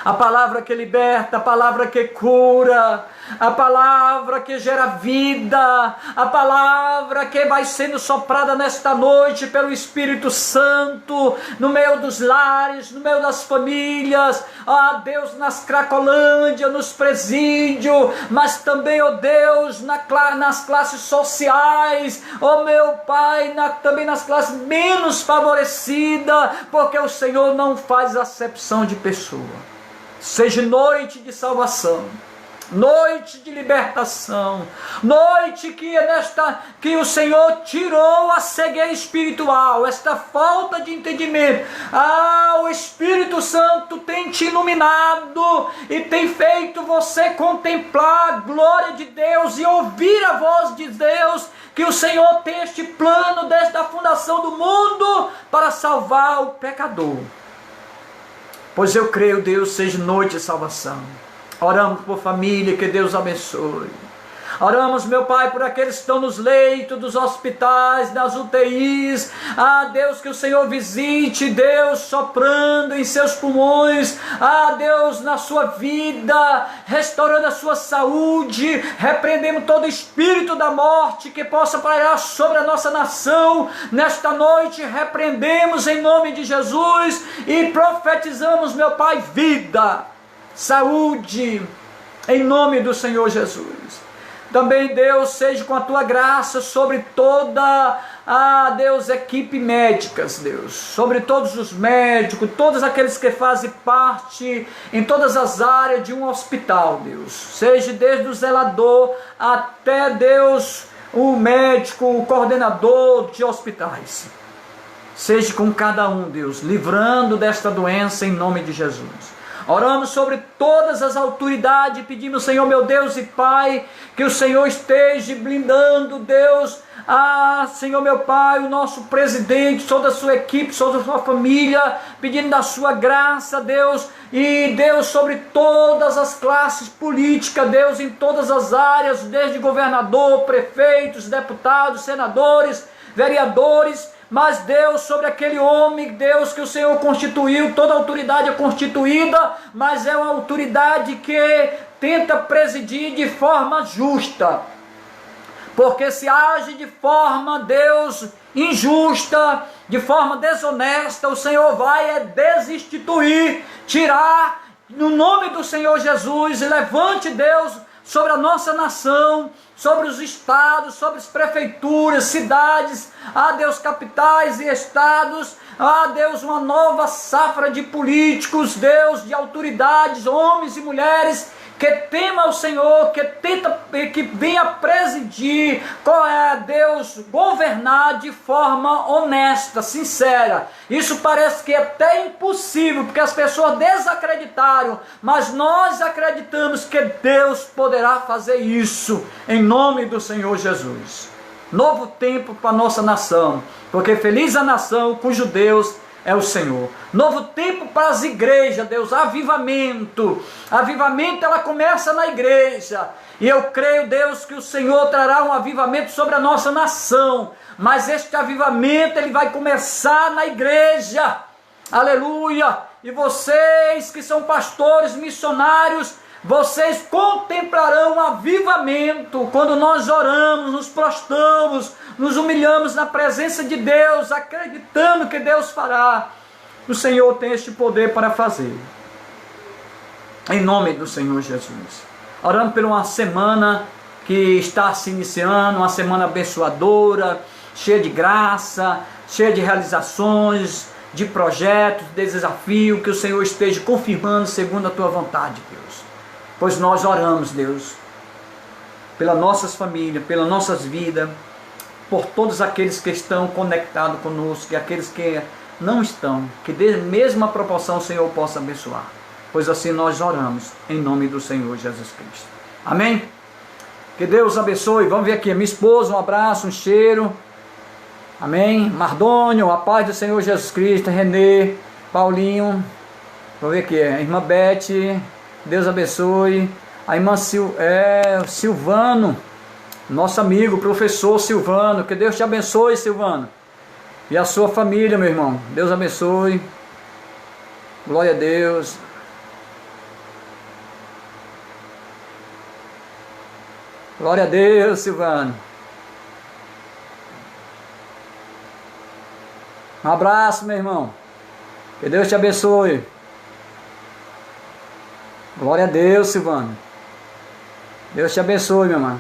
A palavra que liberta, a palavra que cura, a palavra que gera vida, a palavra que vai sendo soprada nesta noite pelo Espírito Santo, no meio dos lares, no meio das famílias, ó Deus, nas Cracolândia, nos presídios, mas também, ó Deus, nas classes sociais, ó meu Pai, também nas classes menos favorecidas, porque o Senhor não faz acepção de pessoa. Seja noite de salvação, noite de libertação, noite que o Senhor tirou a cegueira espiritual, esta falta de entendimento. O Espírito Santo tem te iluminado e tem feito você contemplar a glória de Deus e ouvir a voz de Deus, que o Senhor tem este plano desde a fundação do mundo para salvar o pecador. Pois eu creio, Deus, seja noite de salvação. Oramos por família, que Deus abençoe. Oramos, meu Pai, por aqueles que estão nos leitos dos hospitais, nas UTIs. Deus, que o Senhor visite, Deus, soprando em seus pulmões. Deus, na sua vida, restaurando a sua saúde. Repreendemos todo espírito da morte que possa pairar sobre a nossa nação. Nesta noite, repreendemos em nome de Jesus e profetizamos, meu Pai, vida, saúde, em nome do Senhor Jesus. Também, Deus, seja com a tua graça sobre toda Deus, equipe médicas, Deus, sobre todos os médicos, todos aqueles que fazem parte em todas as áreas de um hospital, Deus, seja desde o zelador até, Deus, o médico, o coordenador de hospitais, seja com cada um, Deus, livrando desta doença em nome de Jesus. Oramos sobre todas as autoridades, pedimos, Senhor meu Deus e Pai, que o Senhor esteja blindando, Deus, Senhor meu Pai, o nosso presidente, toda a sua equipe, toda a sua família, pedindo da sua graça, Deus, e Deus, sobre todas as classes políticas, Deus, em todas as áreas, desde governador, prefeitos, deputados, senadores, vereadores, mas Deus, sobre aquele homem, Deus, que o Senhor constituiu, toda autoridade é constituída, mas é uma autoridade que tenta presidir de forma justa, porque se age de forma, Deus, injusta, de forma desonesta, o Senhor vai desinstituir, tirar, no nome do Senhor Jesus, e levante, Deus, sobre a nossa nação, sobre os estados, sobre as prefeituras, cidades, Deus, capitais e estados, Deus, uma nova safra de políticos, Deus, de autoridades, homens e mulheres, que tema o Senhor, que venha presidir, Deus, governar de forma honesta, sincera. Isso parece que é até impossível, porque as pessoas desacreditaram, mas nós acreditamos que Deus poderá fazer isso, em nome do Senhor Jesus. Novo tempo para a nossa nação, porque feliz a nação cujo Deus é o Senhor. Novo tempo para as igrejas, Deus, avivamento. Avivamento, ela começa na igreja. E eu creio, Deus, que o Senhor trará um avivamento sobre a nossa nação. Mas este avivamento, ele vai começar na igreja. Aleluia! E vocês que são pastores, missionários, vocês contemplarão um avivamento quando nós oramos, nos prostramos, nos humilhamos na presença de Deus, acreditando que Deus fará. O Senhor tem este poder para fazer. Em nome do Senhor Jesus. Orando por uma semana que está se iniciando, uma semana abençoadora, cheia de graça, cheia de realizações, de projetos, de desafio, que o Senhor esteja confirmando segundo a tua vontade, Deus. Pois nós oramos, Deus, pelas nossas famílias, pelas nossas vidas, por todos aqueles que estão conectados conosco e aqueles que não estão, que de mesma proporção o Senhor possa abençoar. Pois assim nós oramos, em nome do Senhor Jesus Cristo. Amém? Que Deus abençoe. Vamos ver aqui, minha esposa, um abraço, um cheiro. Amém? Mardônio, a paz do Senhor Jesus Cristo. Renê, Paulinho, vamos ver aqui, a irmã Beth, Deus abençoe. A irmã Silvano, nosso amigo, professor Silvano, que Deus te abençoe, Silvano, e a sua família, meu irmão. Deus abençoe. Glória a Deus. Glória a Deus, Silvano. Um abraço, meu irmão. Que Deus te abençoe. Glória a Deus, Silvano. Deus te abençoe, meu irmão.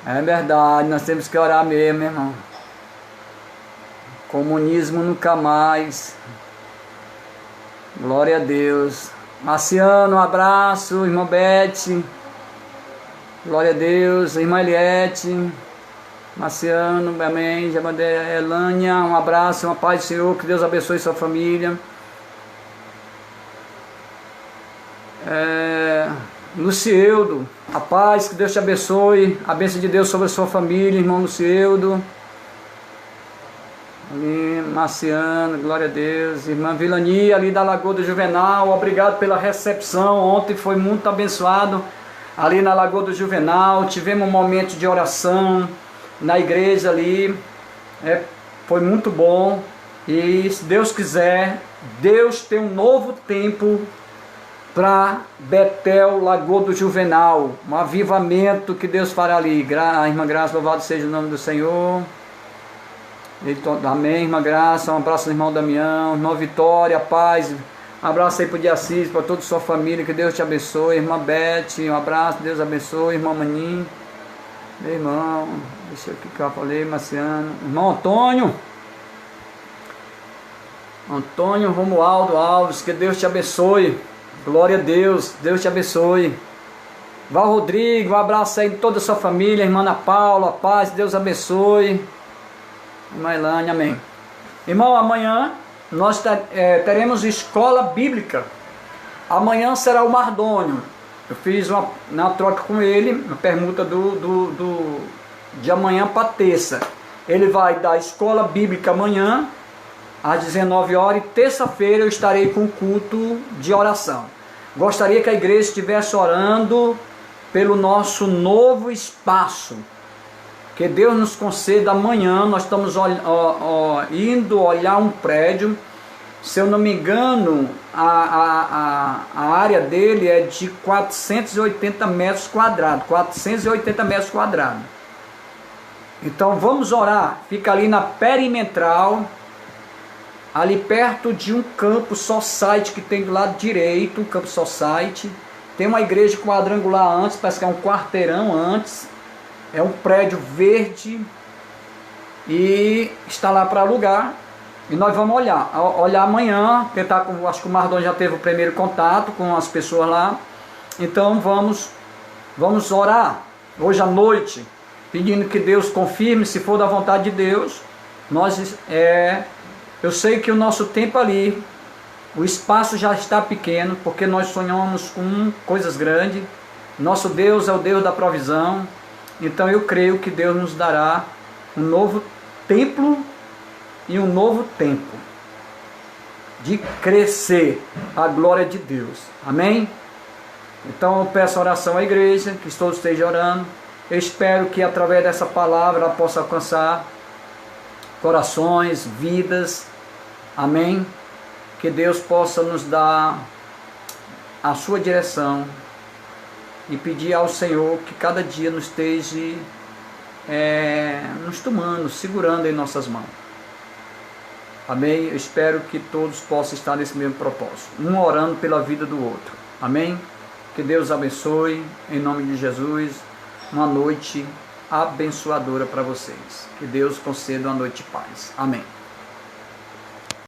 É verdade, nós temos que orar mesmo, meu irmão. Comunismo nunca mais. Glória a Deus. Marciano, um abraço. Irmã Beth. Glória a Deus. Irmã Eliette. Marciano, amém. Já mandei a Elânia, um abraço, uma paz do Senhor. Que Deus abençoe sua família. Lucieudo, a paz, que Deus te abençoe, a bênção de Deus sobre a sua família, irmão Lucieudo. Marciano, glória a Deus. Irmã Vilani, ali da Lagoa do Juvenal, obrigado pela recepção. Ontem foi muito abençoado ali na Lagoa do Juvenal. Tivemos um momento de oração na igreja ali, foi muito bom. E se Deus quiser, Deus tem um novo tempo para Betel, Lagoa do Juvenal, um avivamento que Deus fará ali. A irmã Graça, louvado seja o nome do Senhor. Amém, irmã Graça. Um abraço ao irmão Damião, irmã Vitória, paz. Um abraço aí para o Diacis, para toda a sua família, que Deus te abençoe. Irmã Beth, um abraço, Deus abençoe. Irmã Maninho, Meu irmão, deixa eu aqui que eu falei, Marciano. Irmão Antônio. Antônio Romualdo Alves, que Deus te abençoe. Glória a Deus, Deus te abençoe. Val Rodrigo, um abraço aí de toda a sua família, irmã Ana Paula, paz, Deus abençoe. Irmã Elane, amém. Irmão, amanhã nós teremos escola bíblica. Amanhã será o Mardônio. Eu fiz uma troca com ele, uma permuta de amanhã para terça. Ele vai dar escola bíblica amanhã, às 19 horas, e terça-feira eu estarei com o culto de oração. Gostaria que a igreja estivesse orando pelo nosso novo espaço. Que Deus nos conceda amanhã. Nós estamos indo olhar um prédio. Se eu não me engano, a área dele é de 480 metros quadrados. 480 metros quadrados. Então vamos orar. Fica ali na perimetral, ali perto de um campo society que tem do lado direito, um campo society. Tem uma igreja quadrangular antes, parece que é um quarteirão antes. É um prédio verde e está lá para alugar. E nós vamos olhar amanhã, tentar, acho que o Mardon já teve o primeiro contato com as pessoas lá. Então vamos orar hoje à noite, pedindo que Deus confirme, se for da vontade de Deus. Eu sei que o nosso tempo ali, o espaço já está pequeno, porque nós sonhamos com coisas grandes. Nosso Deus é o Deus da provisão. Então eu creio que Deus nos dará um novo templo e um novo tempo de crescer a glória de Deus. Amém? Então eu peço oração à igreja, que todos estejam orando. Eu espero que através dessa palavra ela possa alcançar corações, vidas. Amém? Que Deus possa nos dar a sua direção e pedir ao Senhor que cada dia nos esteja nos tomando, segurando em nossas mãos. Amém? Eu espero que todos possam estar nesse mesmo propósito, um orando pela vida do outro. Amém? Que Deus abençoe, em nome de Jesus, uma noite abençoadora para vocês. Que Deus conceda uma noite de paz. Amém.